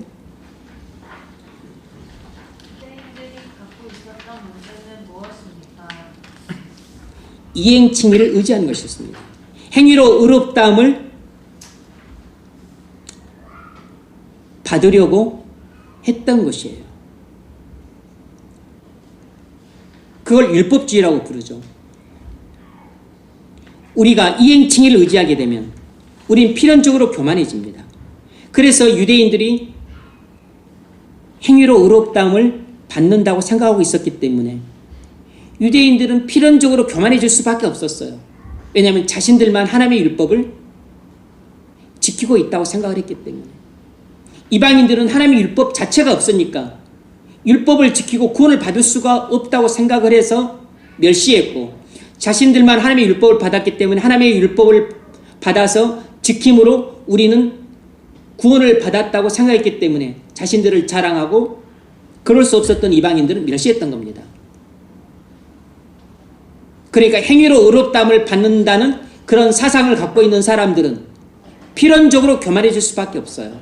유대인들이 갖고 있었던 문제는 무엇입니까? 이행칭의를 의지하는 것이었습니다. 행위로 의롭다함을 받으려고 했던 것이에요. 그걸 율법주의라고 부르죠. 우리가 이행칭의를 의지하게 되면 우린 필연적으로 교만해집니다. 그래서 유대인들이 행위로 의롭다함을 받는다고 생각하고 있었기 때문에 유대인들은 필연적으로 교만해질 수밖에 없었어요. 왜냐하면 자신들만 하나님의 율법을 지키고 있다고 생각을 했기 때문에. 이방인들은 하나님의 율법 자체가 없으니까 율법을 지키고 구원을 받을 수가 없다고 생각을 해서 멸시했고, 자신들만 하나님의 율법을 받았기 때문에 하나님의 율법을 받아서 지킴으로 우리는 구원을 받았다고 생각했기 때문에 자신들을 자랑하고 그럴 수 없었던 이방인들은 멸시했던 겁니다. 그러니까 행위로 의롭다함을 받는다는 그런 사상을 갖고 있는 사람들은 필연적으로 교만해질 수밖에 없어요.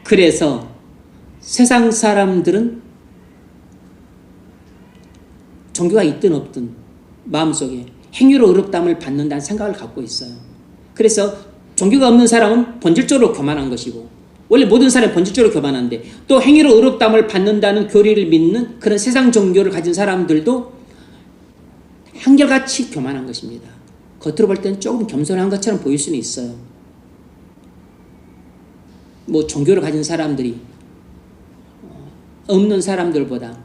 그래서 세상 사람들은 종교가 있든 없든 마음속에 행위로 의롭다함을 받는다는 생각을 갖고 있어요. 그래서 종교가 없는 사람은 본질적으로 교만한 것이고, 원래 모든 사람이 본질적으로 교만한데 또 행위로 의롭다함을 받는다는 교리를 믿는 그런 세상 종교를 가진 사람들도 한결같이 교만한 것입니다. 겉으로 볼 때는 조금 겸손한 것처럼 보일 수는 있어요. 뭐 종교를 가진 사람들이 없는 사람들보다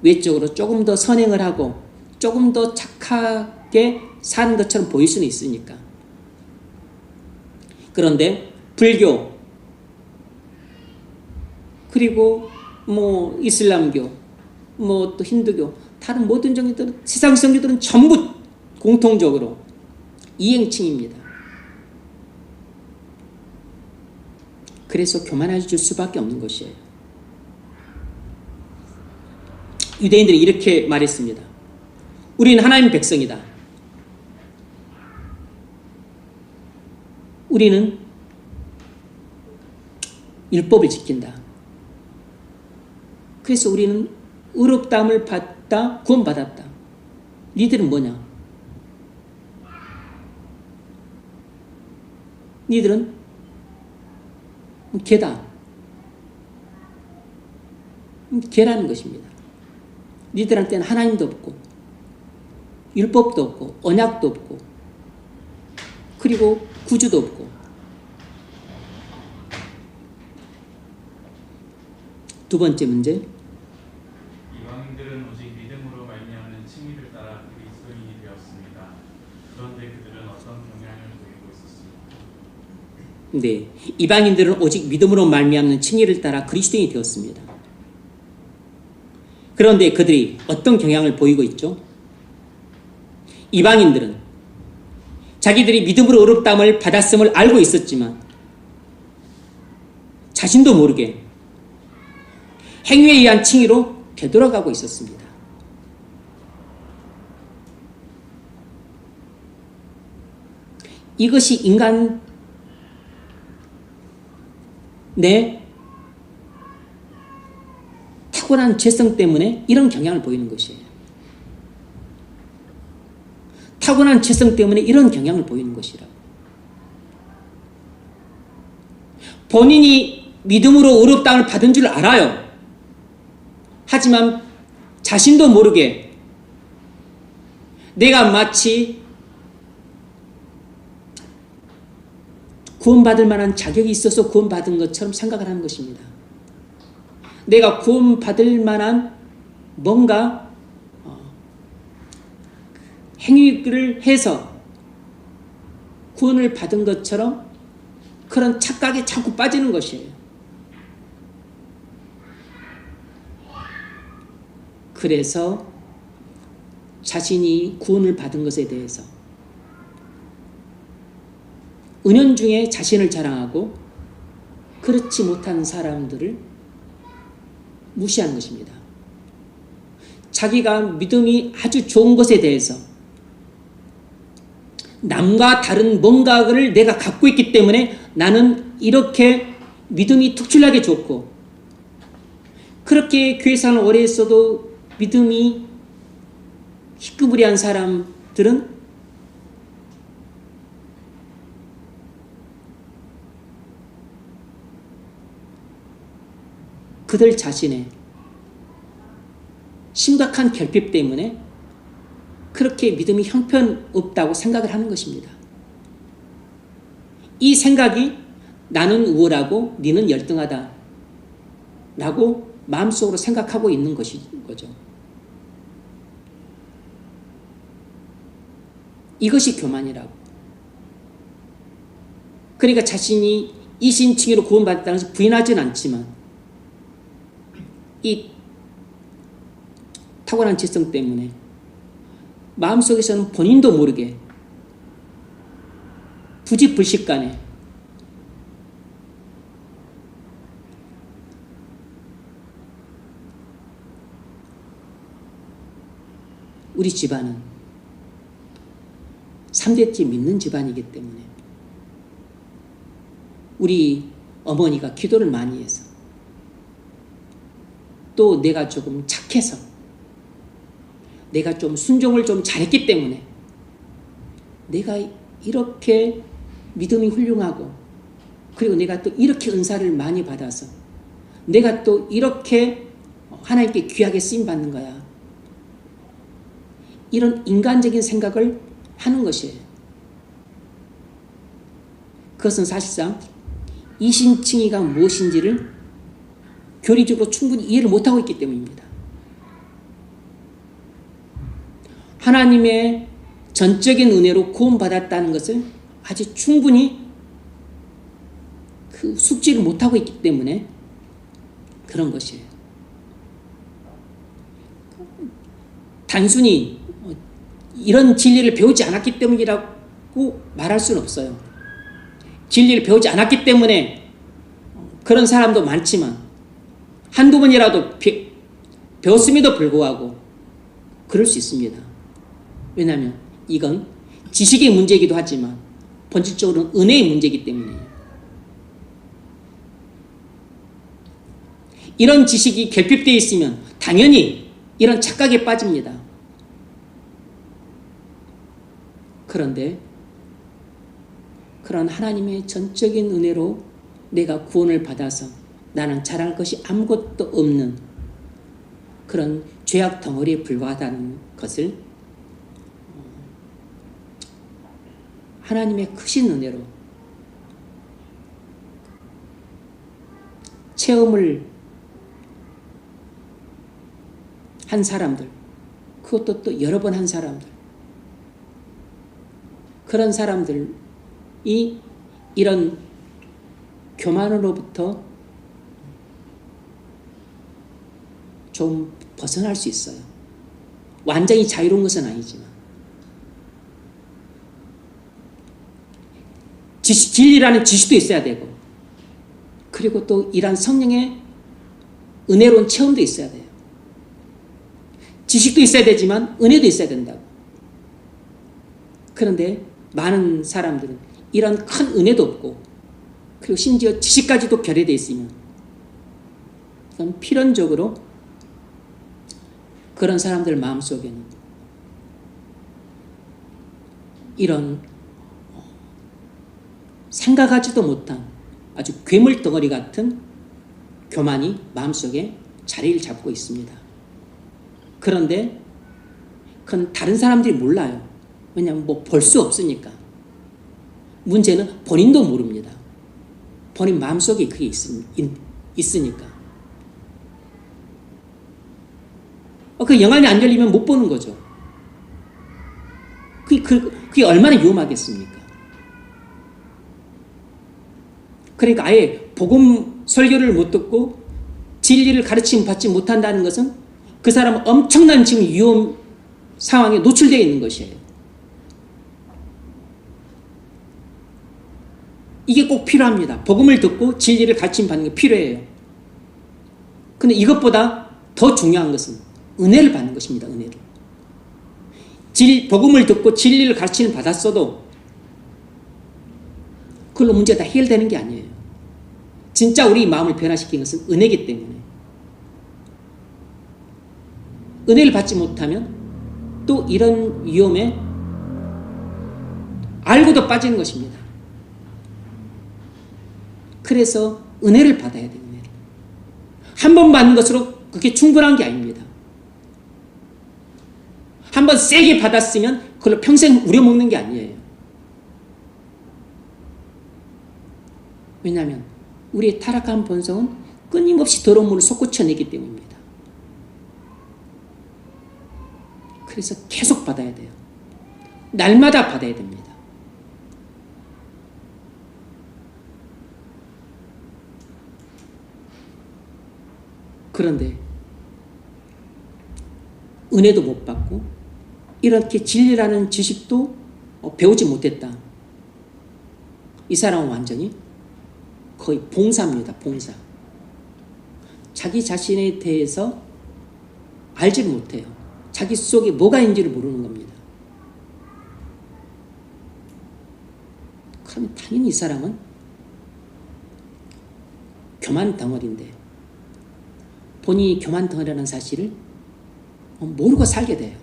외적으로 조금 더 선행을 하고 조금 더 착하게 사는 것처럼 보일 수는 있으니까. 그런데 불교 그리고 뭐 이슬람교 뭐 또 힌두교 다른 모든 종교들은 세상 종교들은 전부 공통적으로 이행층입니다. 그래서 교만해질 수밖에 없는 것이에요. 유대인들이 이렇게 말했습니다. 우리는 하나님의 백성이다. 우리는 율법을 지킨다. 그래서 우리는 의롭다함을 받다 구원받았다. 니들은 뭐냐? 니들은 개다. 개라는 것입니다. 니들한테는 하나님도 없고 율법도 없고 언약도 없고 그리고 구주도 없고. 두 번째 문제. 이방인들은 오직 믿음으로 말미암는 칭의를 따라 그리스도인이 되었습니다. 그런데 그들은 어떤 경향을 보이고 있었습니까? 네, 이방인들은 오직 믿음으로 말미암는 칭의를 따라 그리스도인이 되었습니다. 그런데 그들이 어떤 경향을 보이고 있죠? 이방인들은 자기들이 믿음으로 의롭다함을 받았음을 알고 있었지만 자신도 모르게 행위에 의한 칭의로 되돌아가고 있었습니다. 이것이 인간 내 타고난 죄성 때문에 이런 경향을 보이는 것이에요. 타고난 죄성 때문에 이런 경향을 보이는 것이라고. 본인이 믿음으로 의롭다함을 받은 줄 알아요. 하지만 자신도 모르게 내가 마치 구원받을 만한 자격이 있어서 구원받은 것처럼 생각을 하는 것입니다. 내가 구원받을 만한 뭔가 행위를 해서 구원을 받은 것처럼 그런 착각에 자꾸 빠지는 것이에요. 그래서 자신이 구원을 받은 것에 대해서 은연중에 자신을 자랑하고 그렇지 못한 사람들을 무시하는 것입니다. 자기가 믿음이 아주 좋은 것에 대해서 남과 다른 뭔가를 내가 갖고 있기 때문에 나는 이렇게 믿음이 특출나게 좋고 그렇게 교회 생활을 오래 했어도 믿음이 희끄부리한 사람들은 그들 자신의 심각한 결핍 때문에 그렇게 믿음이 형편없다고 생각을 하는 것입니다. 이 생각이 나는 우월하고 니는 열등하다 라고 마음속으로 생각하고 있는 거죠. 이것이 교만이라고. 그러니까 자신이 이신칭의로 구원받았다는 것을 부인하지는 않지만 이 타고난 지성 때문에 마음속에서는 본인도 모르게 부지불식간에 우리 집안은 3대째 믿는 집안이기 때문에 우리 어머니가 기도를 많이 해서 또 내가 조금 착해서 내가 좀 순종을 좀 잘했기 때문에 내가 이렇게 믿음이 훌륭하고 그리고 내가 또 이렇게 은사를 많이 받아서 내가 또 이렇게 하나님께 귀하게 쓰임받는 거야. 이런 인간적인 생각을 하는 것이에요. 그것은 사실상 이신칭의가 무엇인지를 교리적으로 충분히 이해를 못하고 있기 때문입니다. 하나님의 전적인 은혜로 구원받았다는 것을 아주 충분히 그 숙지를 못하고 있기 때문에 그런 것이에요. 단순히 이런 진리를 배우지 않았기 때문이라고 말할 수는 없어요. 진리를 배우지 않았기 때문에 그런 사람도 많지만 한두 번이라도 배웠음에도 불구하고 그럴 수 있습니다. 왜냐하면 이건 지식의 문제이기도 하지만 본질적으로는 은혜의 문제이기 때문이에요. 이런 지식이 결핍되어 있으면 당연히 이런 착각에 빠집니다. 그런데 그런 하나님의 전적인 은혜로 내가 구원을 받아서 나는 자랑할 것이 아무것도 없는 그런 죄악 덩어리에 불과하다는 것을 하나님의 크신 은혜로 체험을 한 사람들, 그것도 또 여러 번 한 사람들, 그런 사람들이 이런 교만으로부터 좀 벗어날 수 있어요. 완전히 자유로운 것은 아니지만 진리라는 지식도 있어야 되고, 그리고 또 이런 성령의 은혜로운 체험도 있어야 돼요. 지식도 있어야 되지만 은혜도 있어야 된다고. 그런데 많은 사람들은 이런 큰 은혜도 없고, 그리고 심지어 지식까지도 결여되어 있으면 그건 필연적으로 그런 사람들 마음속에는 이런 생각하지도 못한 아주 괴물 덩어리 같은 교만이 마음속에 자리를 잡고 있습니다. 그런데 그건 다른 사람들이 몰라요. 왜냐하면 뭐 볼 수 없으니까. 문제는 본인도 모릅니다. 본인 마음속에 그게 있으니까. 그 영안이 안 열리면 못 보는 거죠. 그게 얼마나 위험하겠습니까? 그러니까 아예 복음 설교를 못 듣고 진리를 가르침 받지 못한다는 것은 그 사람은 엄청난 지금 위험 상황에 노출되어 있는 것이에요. 이게 꼭 필요합니다. 복음을 듣고 진리를 가르침 받는 게 필요해요. 근데 이것보다 더 중요한 것은 은혜를 받는 것입니다. 은혜를. 복음을 듣고 진리를 가르침을 받았어도 그걸로 문제가 다 해결되는 게 아니에요. 진짜 우리 마음을 변화시키는 것은 은혜이기 때문에. 은혜를 받지 못하면 또 이런 위험에 알고도 빠지는 것입니다. 그래서 은혜를 받아야 돼요. 은혜를. 한 번 받는 것으로 그게 충분한 게 아닙니다. 한 번 세게 받았으면 그걸로 평생 우려먹는 게 아니에요. 왜냐하면 우리의 타락한 본성은 끊임없이 더러운 물을 솟구쳐내기 때문입니다. 그래서 계속 받아야 돼요. 날마다 받아야 됩니다. 그런데 은혜도 못 받고 이렇게 진리라는 지식도 배우지 못했다. 이 사람은 완전히 거의 봉사입니다. 봉사. 자기 자신에 대해서 알지를 못해요. 자기 속에 뭐가 있는지를 모르는 겁니다. 그러면 당연히 이 사람은 교만 덩어리인데 본인이 교만 덩어리라는 사실을 모르고 살게 돼요.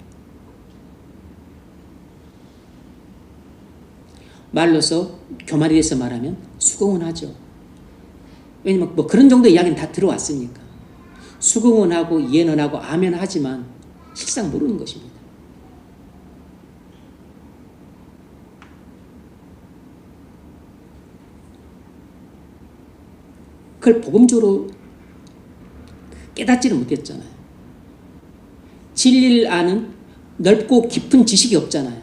말로서 교만에 대해서 말하면 수긍은 하죠. 왜냐면 뭐 그런 정도 이야기는 다 들어왔으니까. 수긍은 하고 이해는 하고 아멘 하지만 실상 모르는 것입니다. 그걸 복음적으로 깨닫지를 못했잖아요. 진리를 아는 넓고 깊은 지식이 없잖아요.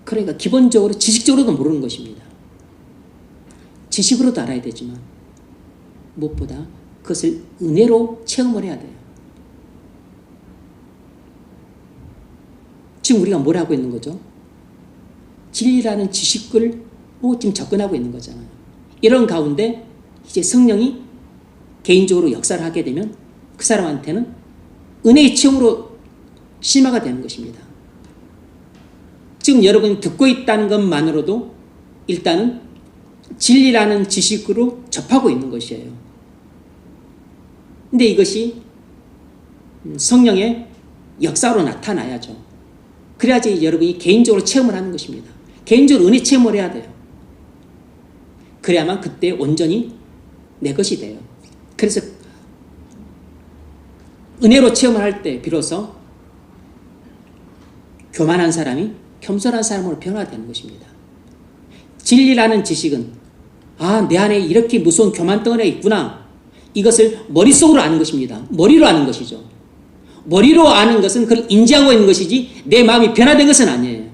그러니까 기본적으로 지식적으로도 모르는 것입니다. 지식으로도 알아야 되지만 무엇보다 그것을 은혜로 체험을 해야 돼요. 지금 우리가 뭘 하고 있는 거죠? 진리라는 지식으로 지금 접근하고 있는 거잖아요. 이런 가운데 이제 성령이 개인적으로 역사를 하게 되면 그 사람한테는 은혜의 체험으로 심화가 되는 것입니다. 지금 여러분이 듣고 있다는 것만으로도 일단은 진리라는 지식으로 접하고 있는 것이에요. 근데 이것이 성령의 역사로 나타나야죠. 그래야지 여러분이 개인적으로 체험을 하는 것입니다. 개인적으로 은혜 체험을 해야 돼요. 그래야만 그때 온전히 내 것이 돼요. 그래서 은혜로 체험을 할 때 비로소 교만한 사람이 겸손한 사람으로 변화되는 것입니다. 진리라는 지식은 내 안에 이렇게 무서운 교만 덩어리가 있구나. 이것을 머릿속으로 아는 것입니다. 머리로 아는 것이죠. 머리로 아는 것은 그걸 인지하고 있는 것이지 내 마음이 변화된 것은 아니에요.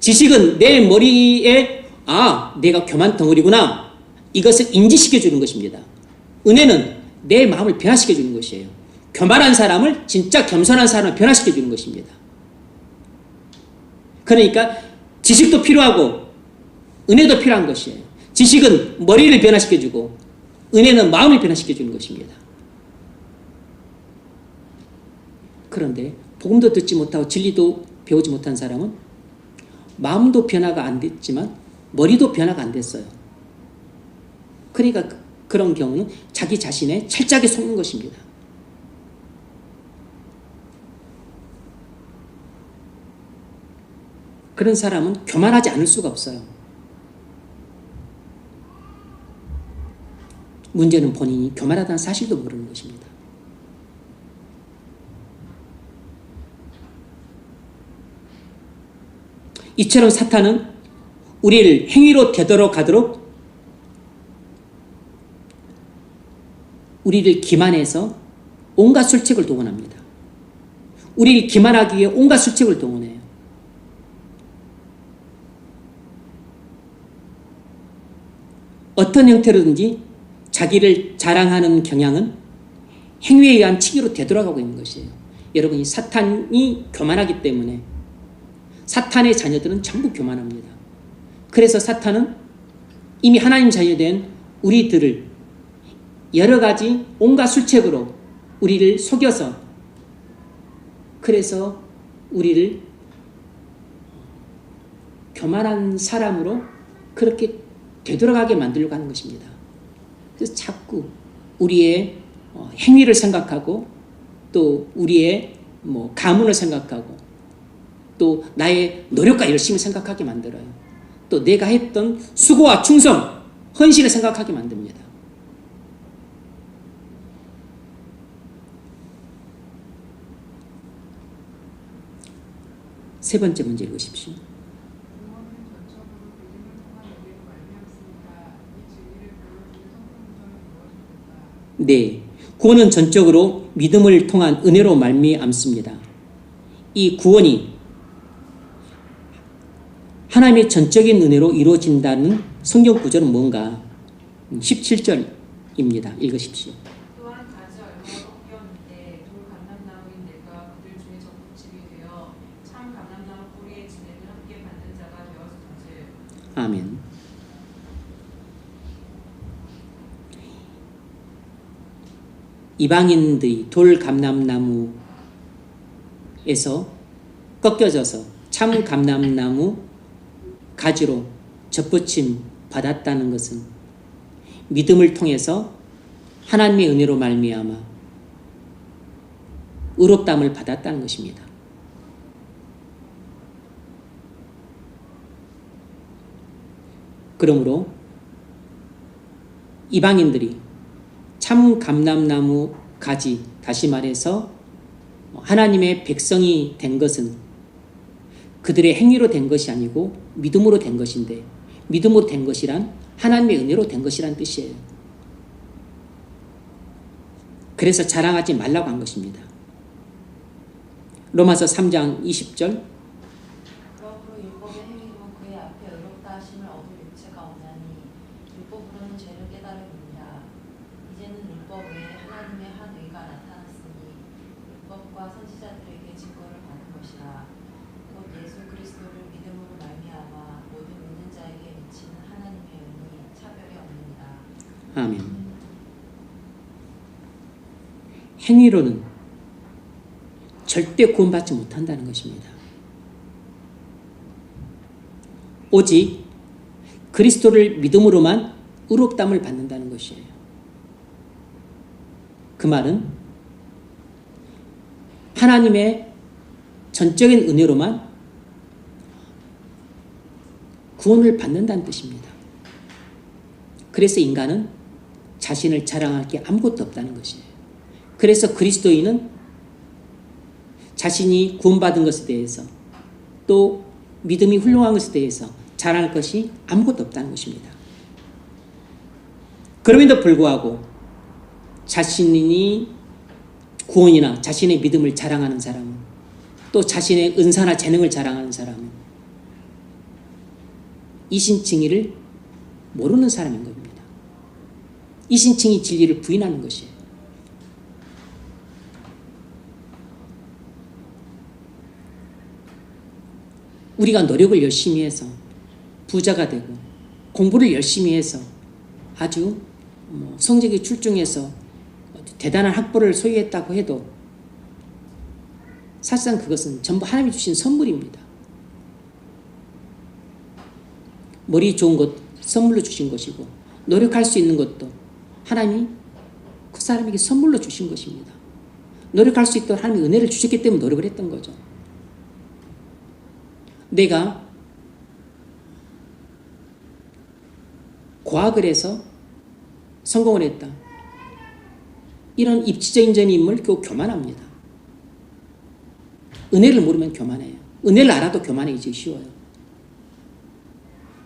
지식은 내 머리에 내가 교만 덩어리구나. 이것을 인지시켜 주는 것입니다. 은혜는 내 마음을 변화시켜 주는 것이에요. 교만한 사람을 진짜 겸손한 사람을 변화시켜 주는 것입니다. 그러니까 지식도 필요하고 은혜도 필요한 것이에요. 지식은 머리를 변화시켜 주고 은혜는 마음을 변화시켜 주는 것입니다. 그런데 복음도 듣지 못하고 진리도 배우지 못한 사람은 마음도 변화가 안 됐지만 머리도 변화가 안 됐어요. 그러니까 그런 경우는 자기 자신의 철저하게 속는 것입니다. 그런 사람은 교만하지 않을 수가 없어요. 문제는 본인이 교만하다는 사실도 모르는 것입니다. 이처럼 사탄은 우리를 행위로 되도록 가도록 우리를 기만해서 온갖 술책을 동원합니다. 우리를 기만하기 위해 온갖 술책을 동원해요. 어떤 형태로든지 자기를 자랑하는 경향은 행위에 의한 치기로 되돌아가고 있는 것이에요. 여러분이 사탄이 교만하기 때문에 사탄의 자녀들은 전부 교만합니다. 그래서 사탄은 이미 하나님 자녀된 우리들을 여러 가지 온갖 술책으로 우리를 속여서 그래서 우리를 교만한 사람으로 그렇게 되돌아가게 만들려고 하는 것입니다. 그래서 자꾸 우리의 행위를 생각하고 또 우리의 가문을 생각하고 또 나의 노력과 열심을 생각하게 만들어요. 또 내가 했던 수고와 충성, 헌신을 생각하게 만듭니다. 세 번째 문제 읽으십시오. 네, 구원은 전적으로 믿음을 통한 은혜로 말미암습니다. 이 구원이 하나님의 전적인 은혜로 이루어진다는 성경 구절은 뭔가? 17절입니다. 읽으십시오. 또한 가지 얼마도 끼었는데 돌 감람나무인 내가 그들 중에 접붙임이 되어 참 감람나무 뿌리에 지내는 함께 받는 자가 되었은즉. 아멘. 이방인들이 돌 감람나무에서 꺾여져서 참 감람나무 가지로 접붙임 받았다는 것은 믿음을 통해서 하나님의 은혜로 말미암아 의롭다함을 받았다는 것입니다. 그러므로 이방인들이 참 감람나무 가지, 다시 말해서 하나님의 백성이 된 것은 그들의 행위로 된 것이 아니고 믿음으로 된 것인데 믿음으로 된 것이란 하나님의 은혜로 된 것이란 뜻이에요. 그래서 자랑하지 말라고 한 것입니다. 로마서 3장 20절 그러므로 율법의 행위로 그의 앞에 의롭다 하심을 얻을 육체가 없나니 율법으로는 죄를 깨달음이니라. 이제는 율법 외에 하나님의 한 의가 나타났으니 율법과 선지자들에게 증거를 받은 것이라. 곧 예수 그리스도를 믿음으로 말미암아 모든 믿는 자에게 미치는 하나님의 은이 차별이 없느니라. 아멘. 행위로는 절대 구원받지 못한다는 것입니다. 오직 그리스도를 믿음으로만 의롭다함을 받는다는 것이에요. 그 말은 하나님의 전적인 은혜로만 구원을 받는다는 뜻입니다. 그래서 인간은 자신을 자랑할 게 아무것도 없다는 것이에요. 그래서 그리스도인은 자신이 구원받은 것에 대해서 또 믿음이 훌륭한 것에 대해서 자랑할 것이 아무것도 없다는 것입니다. 그럼에도 불구하고 자신이 구원이나 자신의 믿음을 자랑하는 사람은 또 자신의 은사나 재능을 자랑하는 사람은 이신칭의를 모르는 사람인 겁니다. 이신칭의 진리를 부인하는 것이에요. 우리가 노력을 열심히 해서 부자가 되고 공부를 열심히 해서 아주 성적이 출중해서 대단한 학벌을 소유했다고 해도 사실상 그것은 전부 하나님이 주신 선물입니다. 머리 좋은 것 선물로 주신 것이고 노력할 수 있는 것도 하나님이 그 사람에게 선물로 주신 것입니다. 노력할 수 있도록 하나님이 은혜를 주셨기 때문에 노력을 했던 거죠. 내가 과학을 해서 성공을 했다. 이런 입지적인 인물 교만합니다. 은혜를 모르면 교만해요. 은혜를 알아도 교만해지기 쉬워요.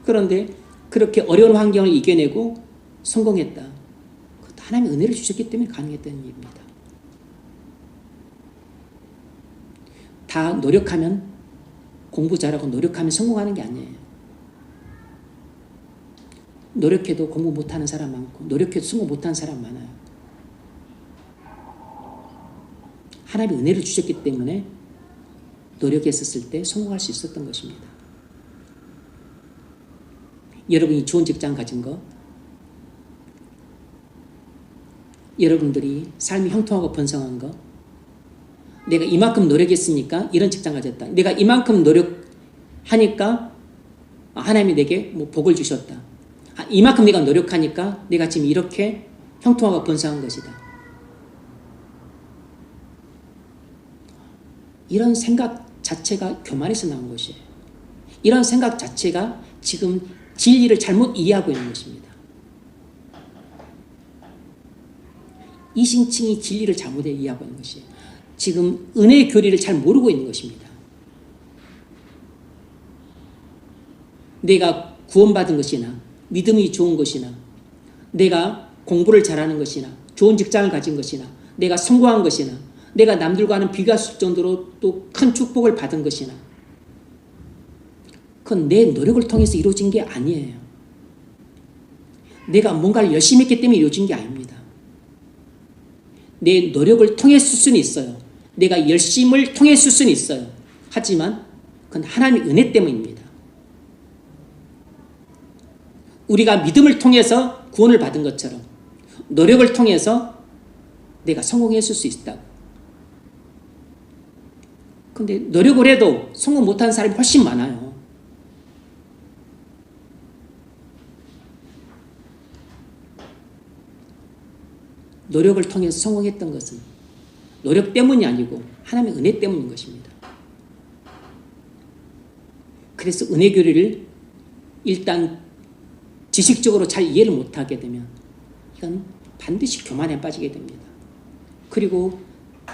그런데 그렇게 어려운 환경을 이겨내고 성공했다. 그것도 하나님의 은혜를 주셨기 때문에 가능했다는 얘기입니다. 다 노력하면 공부 잘하고 노력하면 성공하는 게 아니에요. 노력해도 공부 못하는 사람 많고 노력해도 성공 못하는 사람 많아요. 하나님의 은혜를 주셨기 때문에 노력했었을 때 성공할 수 있었던 것입니다. 여러분이 좋은 직장 가진 거, 여러분들이 삶이 형통하고 번성한 거, 내가 이만큼 노력했으니까 이런 직장 가졌다. 내가 이만큼 노력하니까 하나님이 내게 복을 주셨다. 이만큼 내가 노력하니까 내가 지금 이렇게 형통하고 번성한 것이다. 이런 생각 자체가 교만에서 나온 것이에요. 이런 생각 자체가 지금 진리를 잘못 이해하고 있는 것입니다. 이신칭이 진리를 잘못 이해하고 있는 것이에요. 지금 은혜의 교리를 잘 모르고 있는 것입니다. 내가 구원받은 것이나 믿음이 좋은 것이나 내가 공부를 잘하는 것이나 좋은 직장을 가진 것이나 내가 성공한 것이나 내가 남들과는 비교할 수 없을 정도로 또 큰 축복을 받은 것이나 그건 내 노력을 통해서 이루어진 게 아니에요. 내가 뭔가를 열심히 했기 때문에 이루어진 게 아닙니다. 내 노력을 통했을 수는 있어요. 내가 열심을 통했을 수는 있어요. 하지만 그건 하나님의 은혜 때문입니다. 우리가 믿음을 통해서 구원을 받은 것처럼 노력을 통해서 내가 성공했을 수 있다고. 근데 노력을 해도 성공 못하는 사람이 훨씬 많아요. 노력을 통해서 성공했던 것은 노력 때문이 아니고 하나님의 은혜 때문인 것입니다. 그래서 은혜 교리를 일단 지식적으로 잘 이해를 못하게 되면 이건 반드시 교만에 빠지게 됩니다. 그리고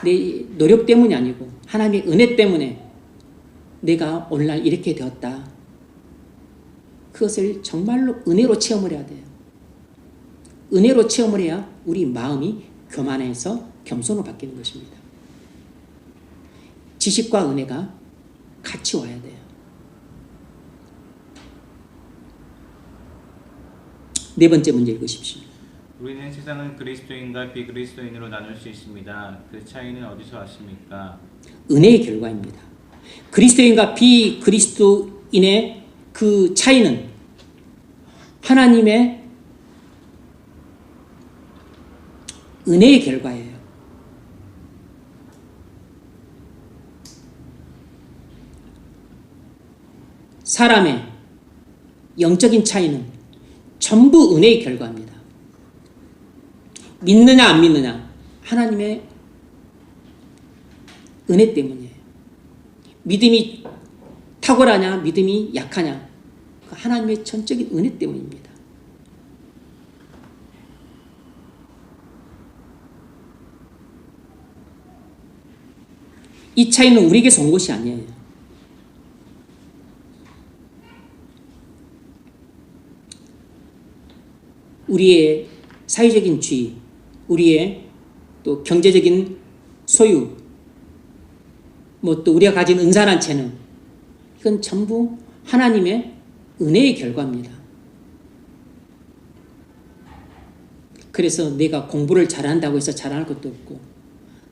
내 노력 때문이 아니고 하나님의 은혜 때문에 내가 오늘날 이렇게 되었다. 그것을 정말로 은혜로 체험을 해야 돼요. 은혜로 체험을 해야 우리 마음이 교만해서 겸손으로 바뀌는 것입니다. 지식과 은혜가 같이 와야 돼요. 네 번째 문제 읽으십시오. 우리는 세상은 그리스도인과 비그리스도인으로 나눌 수 있습니다. 그 차이는 어디서 왔습니까? 은혜의 결과입니다. 그리스도인과 비그리스도인의 그 차이는 하나님의 은혜의 결과예요. 사람의 영적인 차이는 전부 은혜의 결과입니다. 믿느냐 안 믿느냐 하나님의 은혜 때문이에요. 믿음이 탁월하냐 믿음이 약하냐 하나님의 전적인 은혜 때문입니다. 이 차이는 우리에게서 온 것이 아니에요. 우리의 사회적인 지위, 우리의 또 경제적인 소유, 뭐 또 우리가 가진 은사나 재능, 이건 전부 하나님의 은혜의 결과입니다. 그래서 내가 공부를 잘한다고 해서 잘할 것도 없고,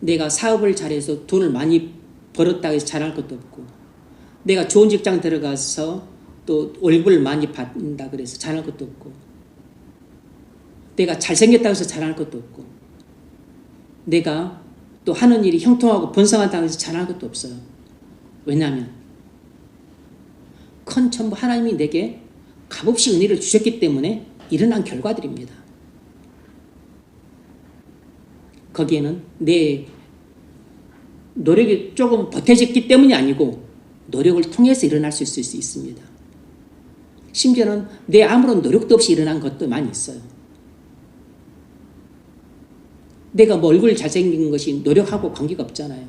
내가 사업을 잘해서 돈을 많이 벌었다고 해서 잘할 것도 없고, 내가 좋은 직장 들어가서 또 월급을 많이 받는다 그래서 잘할 것도 없고, 내가 잘생겼다고 해서 잘할 것도 없고, 내가 또 하는 일이 형통하고 번성하다고 해서 잘할 것도 없어요. 왜냐하면 그건 전부 하나님이 내게 값없이 은혜를 주셨기 때문에 일어난 결과들입니다. 거기에는 내 노력이 조금 보태졌기 때문이 아니고 노력을 통해서 일어날 수 있을 수 있습니다. 심지어는 내 아무런 노력도 없이 일어난 것도 많이 있어요. 내가 뭐 얼굴 잘생긴 것이 노력하고 관계가 없잖아요.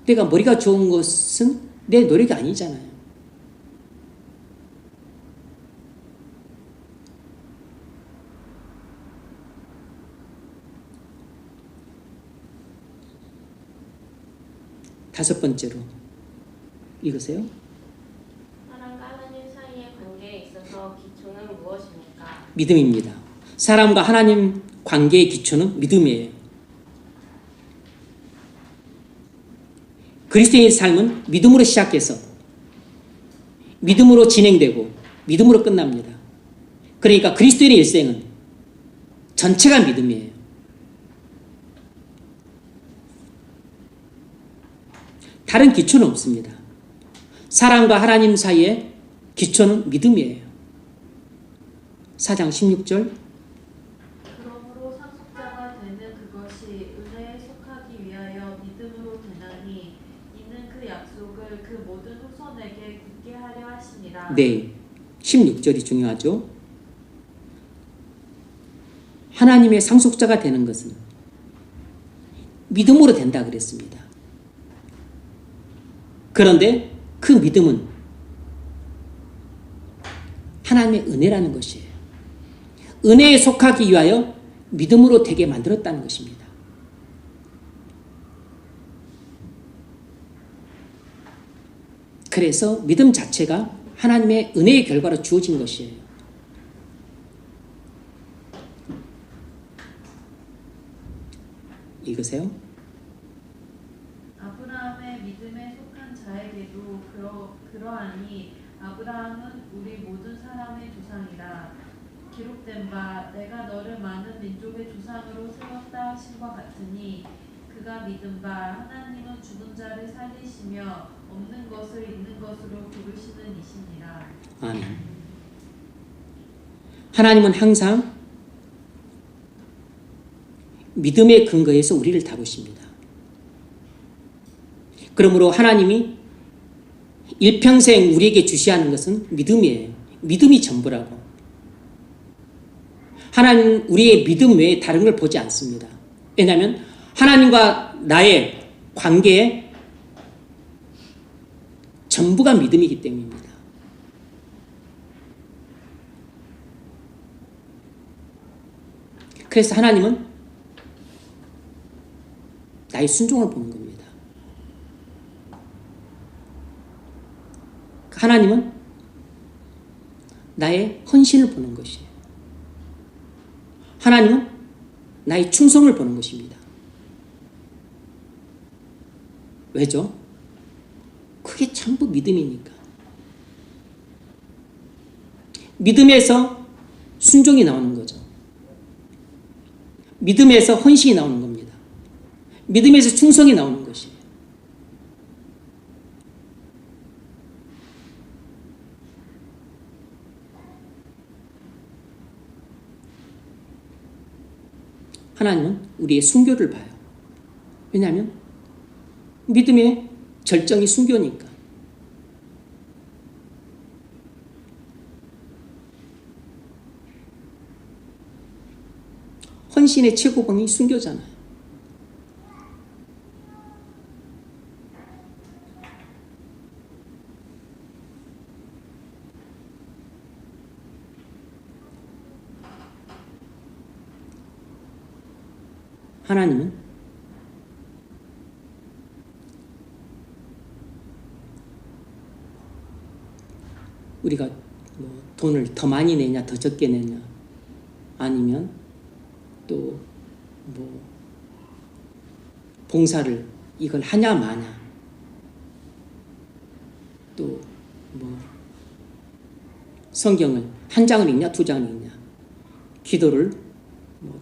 내가 머리가 좋은 것은 내 노력이 아니잖아요. 다섯 번째로 읽으세요. 사람과 하나님 사이의 관계에 있어서 기초는 무엇입니까? 믿음입니다. 사람과 하나님 관계의 기초는 믿음이에요. 그리스도인의 삶은 믿음으로 시작해서 믿음으로 진행되고 믿음으로 끝납니다. 그러니까 그리스도인의 일생은 전체가 믿음이에요. 다른 기초는 없습니다. 사람과 하나님 사이의 기초는 믿음이에요. 4장 16절 그러므로 상속자가 되는 그것이 은혜에 속하기 위하여 믿음으로 되나니 이는 그 약속을 그 모든 후손에게 굳게 하려 하심이라. 네, 16절이 중요하죠. 하나님의 상속자가 되는 것은 믿음으로 된다 그랬습니다. 그런데 그 믿음은 하나님의 은혜라는 것이에요. 은혜에 속하기 위하여 믿음으로 되게 만들었다는 것입니다. 그래서 믿음 자체가 하나님의 은혜의 결과로 주어진 것이에요. 읽으세요. 아브라함의 믿음에 속한 자에게도 그러하니 아브라함은 우리 모든 사람의 조상이라. 기록된 바 내가 너를 많은 민족의 조상으로 세웠다 하심과 같으니 그가 믿은 바 하나님은 죽은 자를 살리시며 없는 것을 있는 것으로 부르시는 이시니라. 아멘. 하나님은 항상 믿음의 근거에서 우리를 다루십니다. 그러므로 하나님이 일평생 우리에게 주시하는 것은 믿음이에요. 믿음이 전부라고. 하나님 우리의 믿음 외에 다른 걸 보지 않습니다. 왜냐하면 하나님과 나의 관계의 전부가 믿음이기 때문입니다. 그래서 하나님은 나의 순종을 보는 겁니다. 하나님은 나의 헌신을 보는 것이에요. 하나님은 나의 충성을 보는 것입니다. 왜죠? 그게 전부 믿음이니까. 믿음에서 순종이 나오는 거죠. 믿음에서 헌신이 나오는 겁니다. 믿음에서 충성이 나오는 것이에요. 하나님은 우리의 순교를 봐요. 왜냐하면 믿음의 절정이 순교니까. 헌신의 최고봉이 순교잖아요. 하나님은 우리가 뭐 돈을 더 많이 내냐 더 적게 내냐 아니면 또 뭐 봉사를 이걸 하냐 마냐 또 뭐 성경을 한 장을 읽냐 두 장을 읽냐 기도를 뭐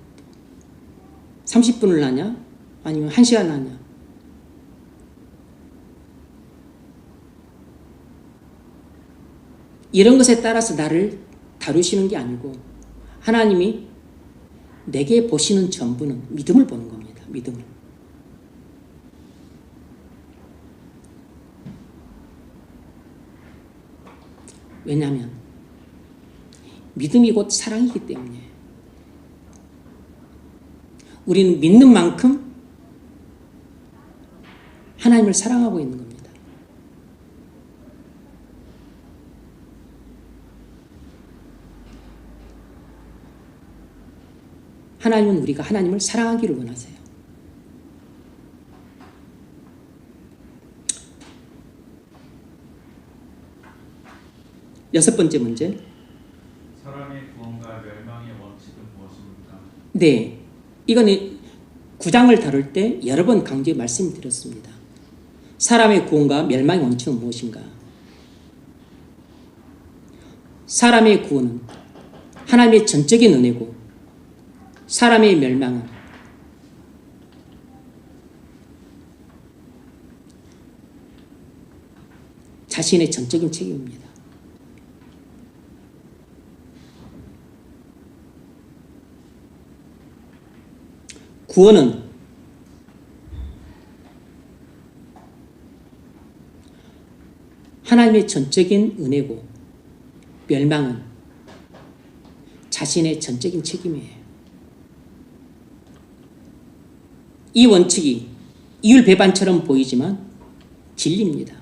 30분을 하냐 아니면 1시간 하냐 이런 것에 따라서 나를 다루시는 게 아니고 하나님이 내게 보시는 전부는 믿음을 보는 겁니다. 믿음을. 왜냐하면 믿음이 곧 사랑이기 때문에 우리는 믿는 만큼 하나님을 사랑하고 있는 겁니다. 하나님은 우리가 하나님을 사랑하기를 원하세요. 여섯 번째 문제. 사람의 구원과 멸망의 원칙은 무엇입니까? 네, 이건 9장을 다룰 때 여러 번 강조해 말씀드렸습니다. 사람의 구원과 멸망의 원칙은 무엇인가? 사람의 구원은 하나님의 전적인 은혜고 사람의 멸망은 자신의 전적인 책임입니다. 구원은 하나님의 전적인 은혜고 멸망은 자신의 전적인 책임이에요. 이 원칙이 이율배반처럼 보이지만 진리입니다.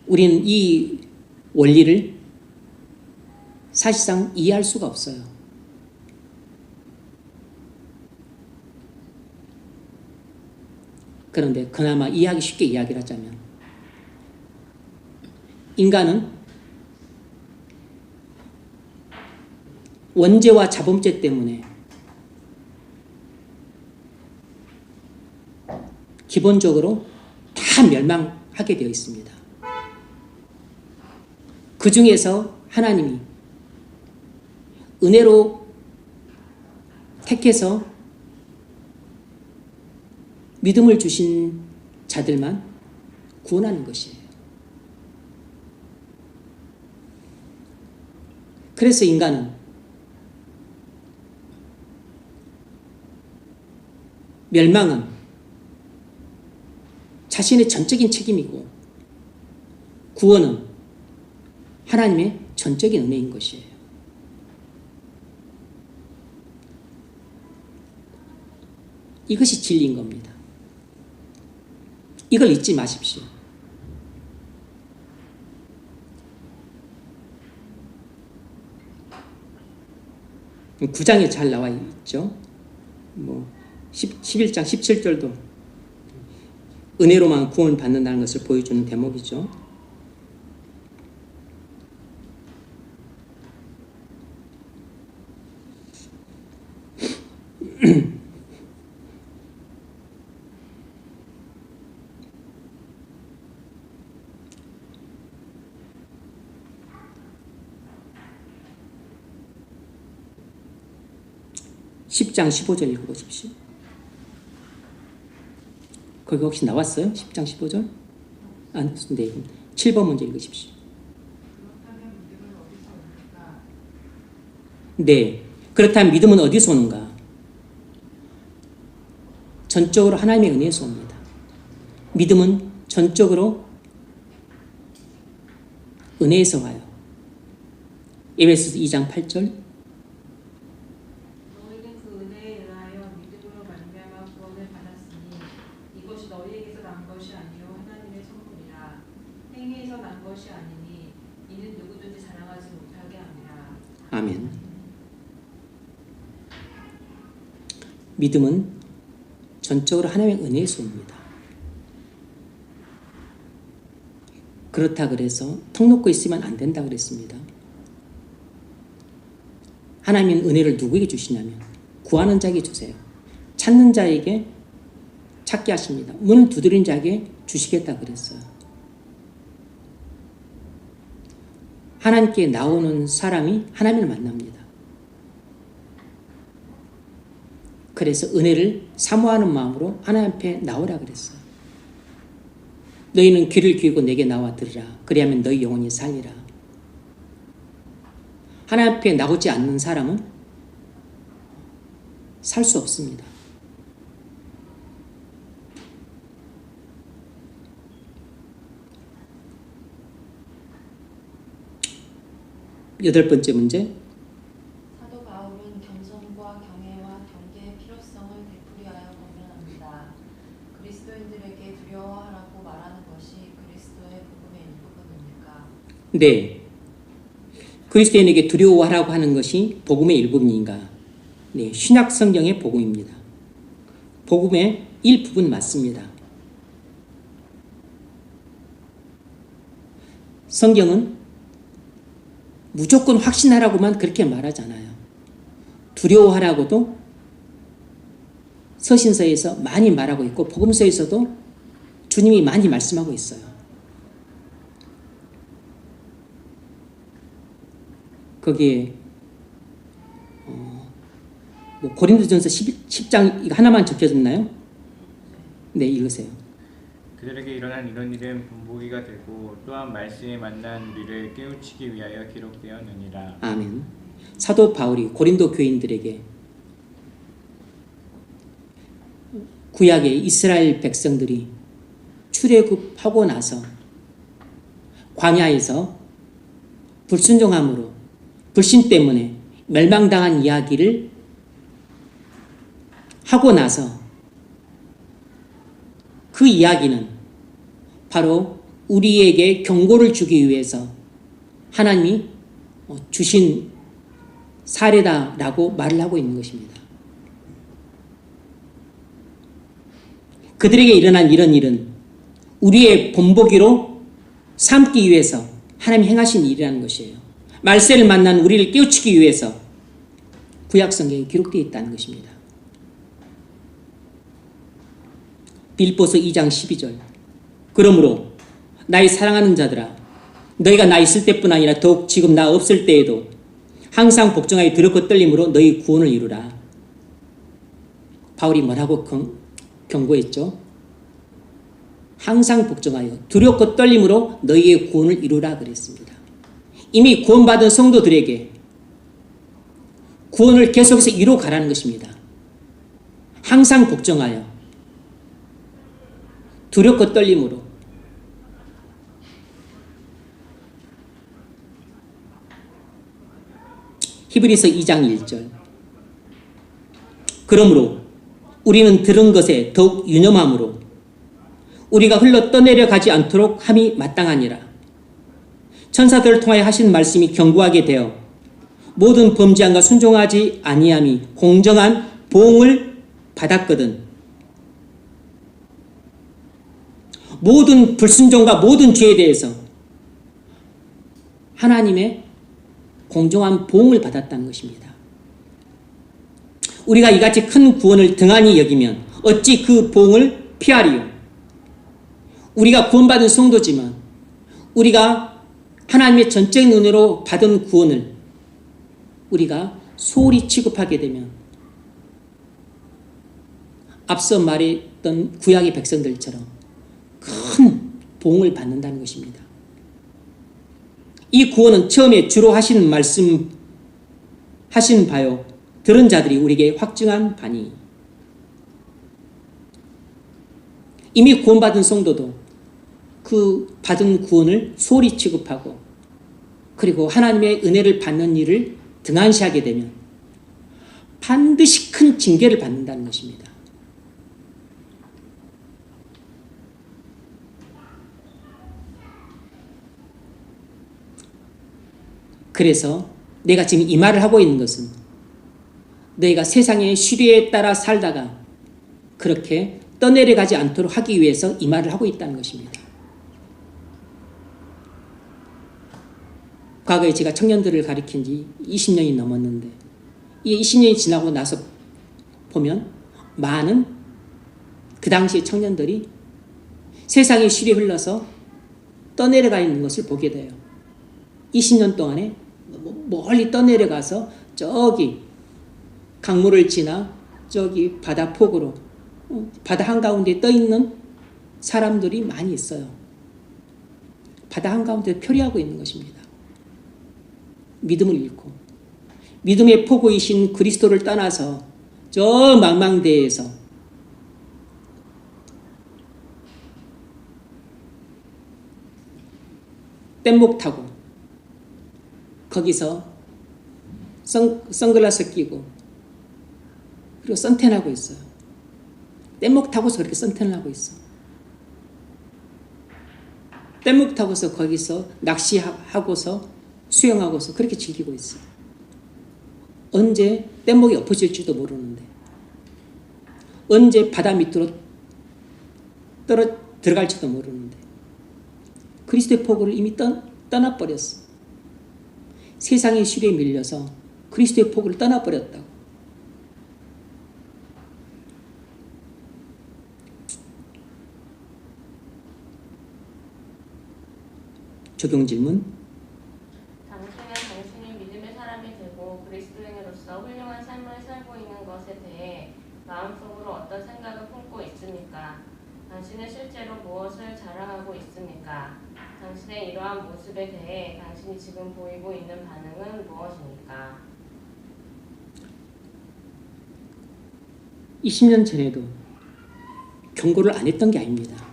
우리는 이 원리를 사실상 이해할 수가 없어요. 그런데 그나마 이해하기 쉽게 이야기를 하자면 인간은 원죄와 자범죄 때문에 기본적으로 다 멸망하게 되어 있습니다. 그 중에서 하나님이 은혜로 택해서 믿음을 주신 자들만 구원하는 것이에요. 그래서 인간은 멸망은 자신의 전적인 책임이고 구원은 하나님의 전적인 은혜인 것이에요. 이것이 진리인 겁니다. 이걸 잊지 마십시오. 9장에 잘 나와 있죠. 뭐 11장 17절도 은혜로만 구원 받는다는 것을 보여주는 대목이죠. (10장) 15절 읽어보십시오. 거기 혹시 나왔어요? 10장 15절? 아, 네. 7번 먼저 읽으십시오. 그렇다면 믿음은 어디서 옵니까? 네. 그렇다면 믿음은 어디서 오는가? 전적으로 하나님의 은혜에서 옵니다. 믿음은 전적으로 은혜에서 와요. 에베소서 2장 8절. 너희는 그 은혜에 의하여 믿음으로 말미암아 구원을 받았으니 이것이 너희에게서 난 것이 아니요 하나님의 선물이라. 행위에서 난 것이 아니니 이는 누구든지 자랑하지 못하게 함이라. 아멘. 믿음은 전적으로 하나님의 은혜에서 옵니다. 그렇다 그래서 턱 놓고 있으면 안 된다 그랬습니다. 하나님은 은혜를 누구에게 주시냐면 구하는 자에게 주세요. 찾는 자에게 찾게 하십니다. 문을 두드린 자에게 주시겠다 그랬어요. 하나님께 나오는 사람이 하나님을 만납니다. 그래서 은혜를 사모하는 마음으로 하나님 앞에 나오라 그랬어요. 너희는 귀를 기울이고 내게 나와 들으라. 그리하면 너희 영혼이 살리라. 하나님 앞에 나오지 않는 사람은 살 수 없습니다. 여덟 번째 문제. 사도 바울은 겸손과 경외와 경계의 필요성을 되풀이하여 권면합니다. 그리스도인들에게 두려워하라고 말하는 것이 그리스도의 복음의 일부분입니까? 네. 그리스도인에게 두려워하라고 하는 것이 복음의 일부분인가? 네, 신약 성경의 복음입니다. 복음의 일부분 맞습니다. 성경은 무조건 확신하라고만 그렇게 말하잖아요. 두려워하라고도 서신서에서 많이 말하고 있고 복음서에서도 주님이 많이 말씀하고 있어요. 거기에 고린도전서 10장 이거 하나만 적혀졌나요? 네, 읽으세요. 그들에게 일어난 이런 일은 본보기가 되고 또한 말씀에 만난 우리를 깨우치기 위하여 기록되었느니라. 아멘. 사도 바울이 고린도 교인들에게 구약의 이스라엘 백성들이 출애굽하고 나서 광야에서 불순종함으로 불신 때문에 멸망당한 이야기를 하고 나서 그 이야기는 바로 우리에게 경고를 주기 위해서 하나님이 주신 사례다라고 말을 하고 있는 것입니다. 그들에게 일어난 이런 일은 우리의 본보기로 삼기 위해서 하나님이 행하신 일이라는 것이에요. 말세를 만난 우리를 깨우치기 위해서 구약성경에 기록되어 있다는 것입니다. 빌보서 2장 12절. 그러므로 나의 사랑하는 자들아, 너희가 나 있을 때뿐 아니라 더욱 지금 나 없을 때에도 항상 복종하여 두렵고 떨림으로 너희 구원을 이루라. 바울이 뭐라고 경고했죠? 항상 복종하여 두렵고 떨림으로 너희의 구원을 이루라 그랬습니다. 이미 구원받은 성도들에게 구원을 계속해서 이루어가라는 것입니다. 항상 복종하여 두렵고 떨림으로. 히브리서 2장 1절. 그러므로 우리는 들은 것에 더욱 유념함으로 우리가 흘러 떠내려 가지 않도록 함이 마땅하니라. 천사들을 통하여 하신 말씀이 견고하게 되어 모든 범죄함과 순종하지 아니함이 공정한 보응을 받았거든. 모든 불순종과 모든 죄에 대해서 하나님의 공정한 보응을 받았다는 것입니다. 우리가 이같이 큰 구원을 등한히 여기면 어찌 그 보응을 피하리요? 우리가 구원받은 성도지만 우리가 하나님의 전적인 은혜로 받은 구원을 우리가 소홀히 취급하게 되면 앞서 말했던 구약의 백성들처럼 큰 보응을 받는다는 것입니다. 이 구원은 처음에 주로 하신 말씀 하신 바요 들은 자들이 우리에게 확증한 바니 이미 구원받은 성도도 그 받은 구원을 소홀히 취급하고 그리고 하나님의 은혜를 받는 일을 등한시하게 되면 반드시 큰 징계를 받는다는 것입니다. 그래서 내가 지금 이 말을 하고 있는 것은 너희가 세상의 시류에 따라 살다가 그렇게 떠내려가지 않도록 하기 위해서 이 말을 하고 있다는 것입니다. 과거에 제가 청년들을 가르친 지 20년이 넘었는데 이 20년이 지나고 나서 보면 많은 그 당시의 청년들이 세상의 시류에 흘러서 떠내려가 있는 것을 보게 돼요. 20년 동안에 멀리 떠내려가서 저기 강물을 지나 저기 바다 폭으로 바다 한가운데 떠있는 사람들이 많이 있어요. 바다 한가운데 표류하고 있는 것입니다. 믿음을 잃고 믿음의 포구이신 그리스도를 떠나서 저 망망대해에서 뗏목 타고 거기서 선글라스 끼고 그리고 선탠하고 있어요. 뗏목 타고서 그렇게 선탠을 하고 있어. 뗏목 타고서 거기서 낚시하고서 수영하고서 그렇게 즐기고 있어. 언제 뗏목이 엎어질지도 모르는데 언제 바다 밑으로 들어갈지도 모르는데 그리스도의 포구를 이미 떠나버렸어. 세상의 시류에 밀려서 그리스도의 포구를 떠나버렸다고. 적용 질문. 당신은 당신이 믿음의 사람이 되고 그리스도인으로서 훌륭한 삶을 살고 있는 것에 대해 마음속으로 어떤 생각을 품고 있습니까? 당신은 실제로 무엇을 자랑하고 있습니까? 당신의 이러한 모습에 대해 당신이 지금 보이고 있는 반응은 무엇입니까? 20년 전에도 경고를 안 했던 게 아닙니다.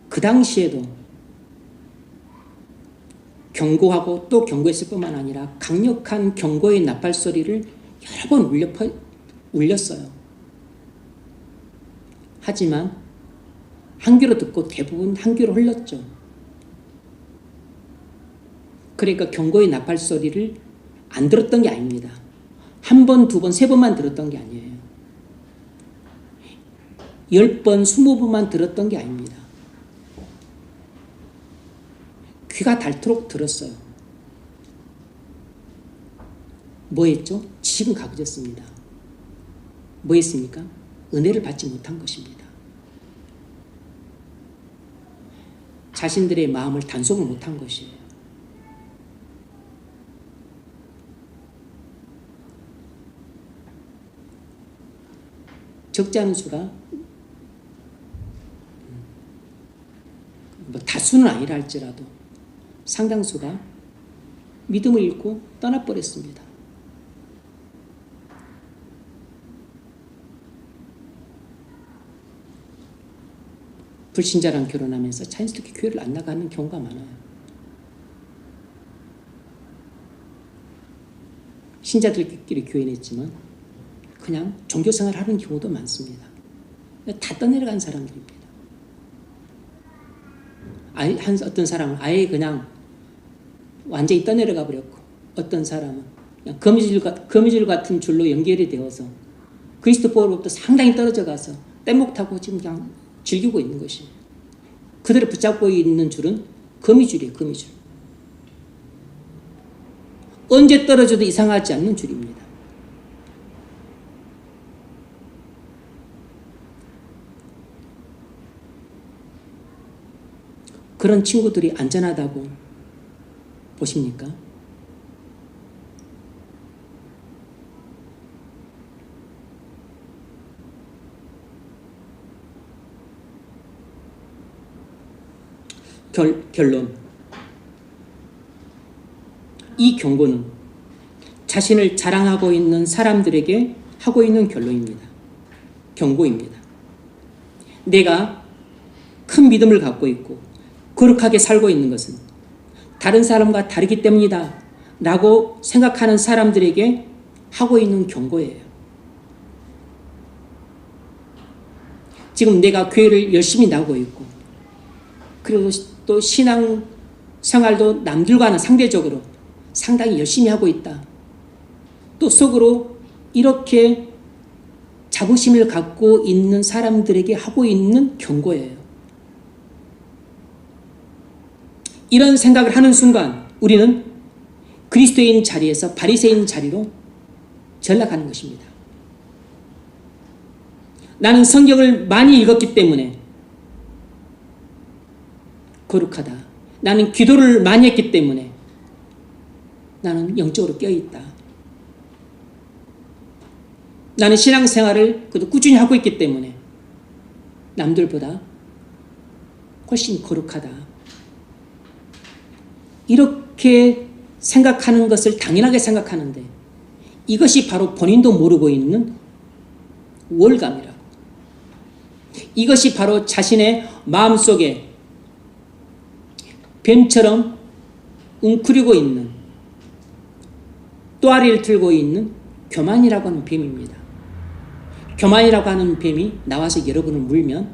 그 당시에도 경고하고 또 경고했을 뿐만 아니라 강력한 경고의 나팔소리를 여러 번 울렸어요. 하지만 한 귀로 듣고 대부분 한 귀로 흘렀죠. 그러니까 경고의 나팔소리를 안 들었던 게 아닙니다. 한 번, 두 번, 세 번만 들었던 게 아니에요. 10번, 20번만 들었던 게 아닙니다. 귀가 닳도록 들었어요. 뭐 했죠? 지식은 가그졌습니다. 뭐 했습니까? 은혜를 받지 못한 것입니다. 자신들의 마음을 단속을 못한 것이에요. 적지 않은 수가 뭐 다수는 아니라 할지라도 상당수가 믿음을 잃고 떠나버렸습니다. 불신자랑 결혼하면서 자연스럽게 교회를 안 나가는 경우가 많아요. 신자들끼리 교회는 있지만 그냥 종교생활을 하는 경우도 많습니다. 다 떠내려간 사람들입니다. 어떤 사람은 아예 그냥 완전히 떠내려가 버렸고, 어떤 사람은 그냥 거미줄 같은 줄로 연결이 되어서 그리스도로부터 상당히 떨어져 가서 뗏목 타고 지금 그냥 즐기고 있는 것이에요. 그들을 붙잡고 있는 줄은 거미줄이에요. 거미줄. 언제 떨어져도 이상하지 않는 줄입니다. 그런 친구들이 안전하다고 보십니까? 결론. 이 경고는 자신을 자랑하고 있는 사람들에게 하고 있는 결론입니다. 경고입니다. 내가 큰 믿음을 갖고 있고 거룩하게 살고 있는 것은 다른 사람과 다르기 때문이다 라고 생각하는 사람들에게 하고 있는 경고예요. 지금 내가 교회를 열심히 나오고 있고, 그리고 또 신앙 생활도 남들과는 상대적으로 상당히 열심히 하고 있다. 또 속으로 이렇게 자부심을 갖고 있는 사람들에게 하고 있는 경고예요. 이런 생각을 하는 순간 우리는 그리스도인 자리에서 바리새인 자리로 전락하는 것입니다. 나는 성경을 많이 읽었기 때문에 거룩하다. 나는 기도를 많이 했기 때문에 나는 영적으로 깨어있다. 나는 신앙생활을 꾸준히 하고 있기 때문에 남들보다 훨씬 거룩하다. 이렇게 생각하는 것을 당연하게 생각하는데, 이것이 바로 본인도 모르고 있는 우월감이라고. 이것이 바로 자신의 마음속에 뱀처럼 웅크리고 있는, 또아리를 들고 있는 교만이라고 하는 뱀입니다. 교만이라고 하는 뱀이 나와서 여러분을 물면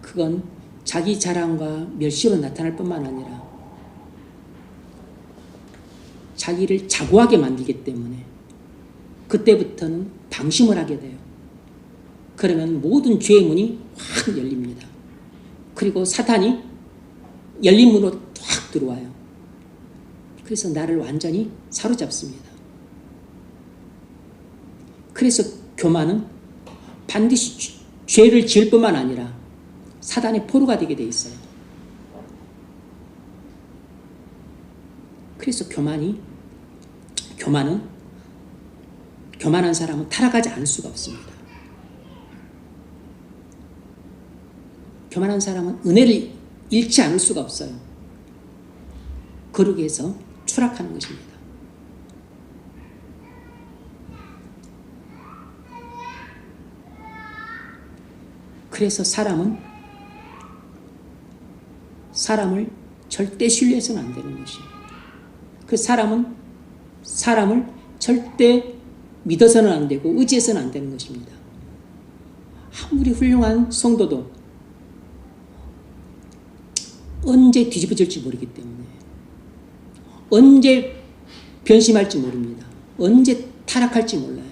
그건 자기 자랑과 멸시로 나타날 뿐만 아니라 자기를 자고하게 만들기 때문에 그때부터는 방심을 하게 돼요. 그러면 모든 죄의 문이 확 열립니다. 그리고 사탄이 열린 문으로 확 들어와요. 그래서 나를 완전히 사로잡습니다. 그래서 교만은 반드시 죄를 지을 뿐만 아니라 사단의 포로가 되게 돼 있어요. 그래서 교만한 사람은 타락하지 않을 수가 없습니다. 교만한 사람은 은혜를 잃지 않을 수가 없어요. 거룩에서 추락하는 것입니다. 그래서 사람을 절대 신뢰해서는 안 되는 것이에요. 그 사람을 절대 믿어서는 안 되고 의지해서는 안 되는 것입니다. 아무리 훌륭한 성도도 언제 뒤집어질지 모르기 때문에, 언제 변심할지 모릅니다. 언제 타락할지 몰라요.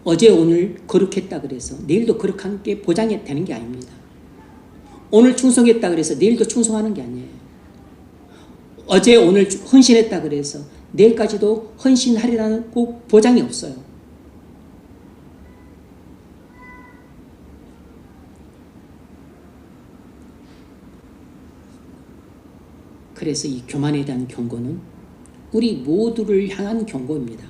어제 오늘 거룩했다 그래서 내일도 거룩한 게 보장이 되는 게 아닙니다. 오늘 충성했다 그래서 내일도 충성하는 게 아니에요. 어제 오늘 헌신했다 그래서 내일까지도 헌신하리라는 꼭 보장이 없어요. 그래서 이 교만에 대한 경고는 우리 모두를 향한 경고입니다.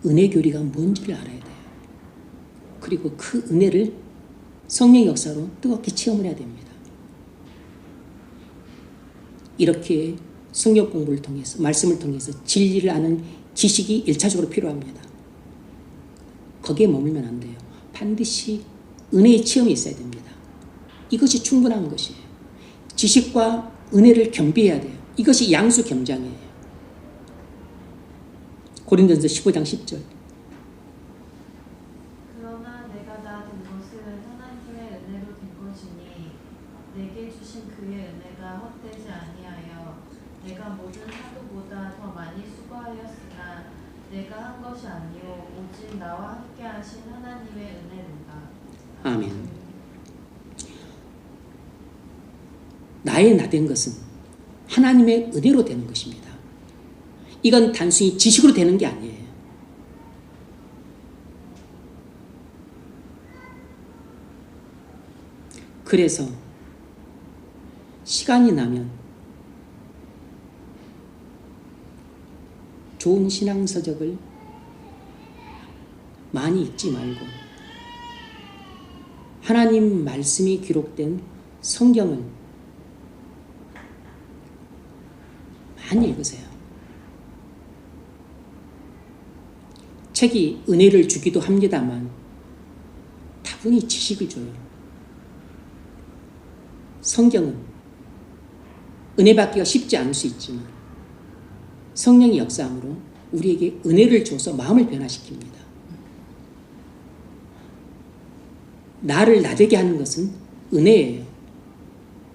은혜 교리가 뭔지를 알아야 돼요. 그리고 그 은혜를 성령의 역사로 뜨겁게 체험을 해야 됩니다. 이렇게 성경 공부를 통해서, 말씀을 통해서 진리를 아는 지식이 1차적으로 필요합니다. 거기에 머물면 안 돼요. 반드시 은혜의 체험이 있어야 됩니다. 이것이 충분한 것이에요. 지식과 은혜를 겸비해야 돼요. 이것이 양수 겸장이에요. 고린도전서 15장 10절. 그러나 내가 다 된 것은 하나님의 은혜로 된 것이니 내게 주신 그의 은혜가 헛되지 아니하여 내가 모든 사도보다 더 많이 수고하였으나 내가 한 것이 아니요 오직 나와 함께 하신 하나님의 은혜로다. 아멘. 나의 나 된 것은 하나님의 은혜로 되는 것입니다. 이건 단순히 지식으로 되는 게 아니에요. 그래서 시간이 나면 좋은 신앙서적을 많이 읽지 말고 하나님 말씀이 기록된 성경을 많이 읽으세요. 책이 은혜를 주기도 합니다만 다분히 지식을 줘요. 성경은 은혜 받기가 쉽지 않을 수 있지만 성령의 역사함으로 우리에게 은혜를 줘서 마음을 변화시킵니다. 나를 나되게 하는 것은 은혜예요.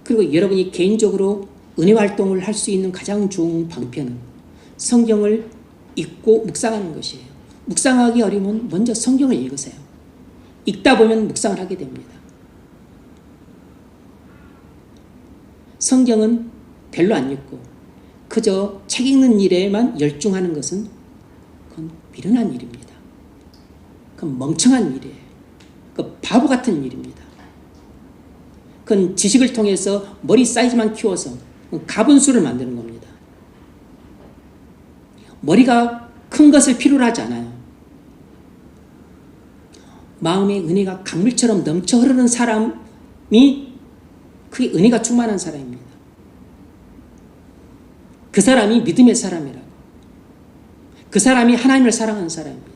그리고 여러분이 개인적으로 은혜 활동을 할 수 있는 가장 좋은 방편은 성경을 읽고 묵상하는 것이에요. 묵상하기 어려우면 먼저 성경을 읽으세요. 읽다 보면 묵상을 하게 됩니다. 성경은 별로 안 읽고 그저 책 읽는 일에만 열중하는 것은 그건 미련한 일입니다. 그건 멍청한 일이에요. 그건 바보 같은 일입니다. 그건 지식을 통해서 머리 사이즈만 키워서 가분수를 만드는 겁니다. 머리가 큰 것을 필요로 하지 않아요. 마음의 은혜가 강물처럼 넘쳐 흐르는 사람이 그게 은혜가 충만한 사람입니다. 그 사람이 믿음의 사람이라고. 그 사람이 하나님을 사랑하는 사람입니다.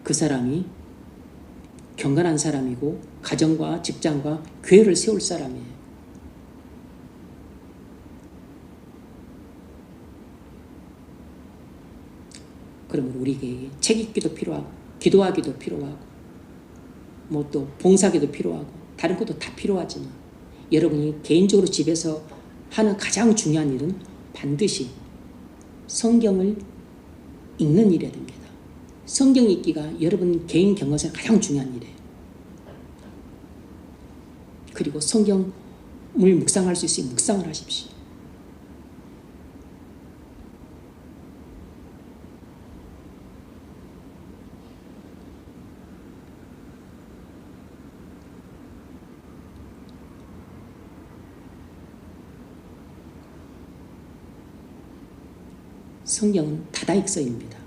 그 사람이 경건한 사람이고 가정과 직장과 교회를 세울 사람이에요. 그러면 우리에게 책 읽기도 필요하고 기도하기도 필요하고 뭐 또 봉사하기도 필요하고 다른 것도 다 필요하지만 여러분이 개인적으로 집에서 하는 가장 중요한 일은 반드시 성경을 읽는 일이어야 됩니다. 성경 읽기가 여러분 개인 경건에서 가장 중요한 일이에요. 그리고 성경을 묵상할 수 있으면 묵상을 하십시오. 성경은 다다익서입니다.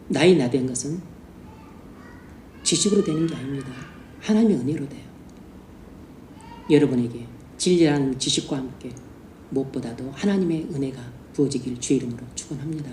나의 나 된 것은 지식으로 되는 게 아닙니다. 하나님의 은혜로 돼요. 여러분에게 진리라는 지식과 함께 무엇보다도 하나님의 은혜가 부어지길 주의 이름으로 축원합니다.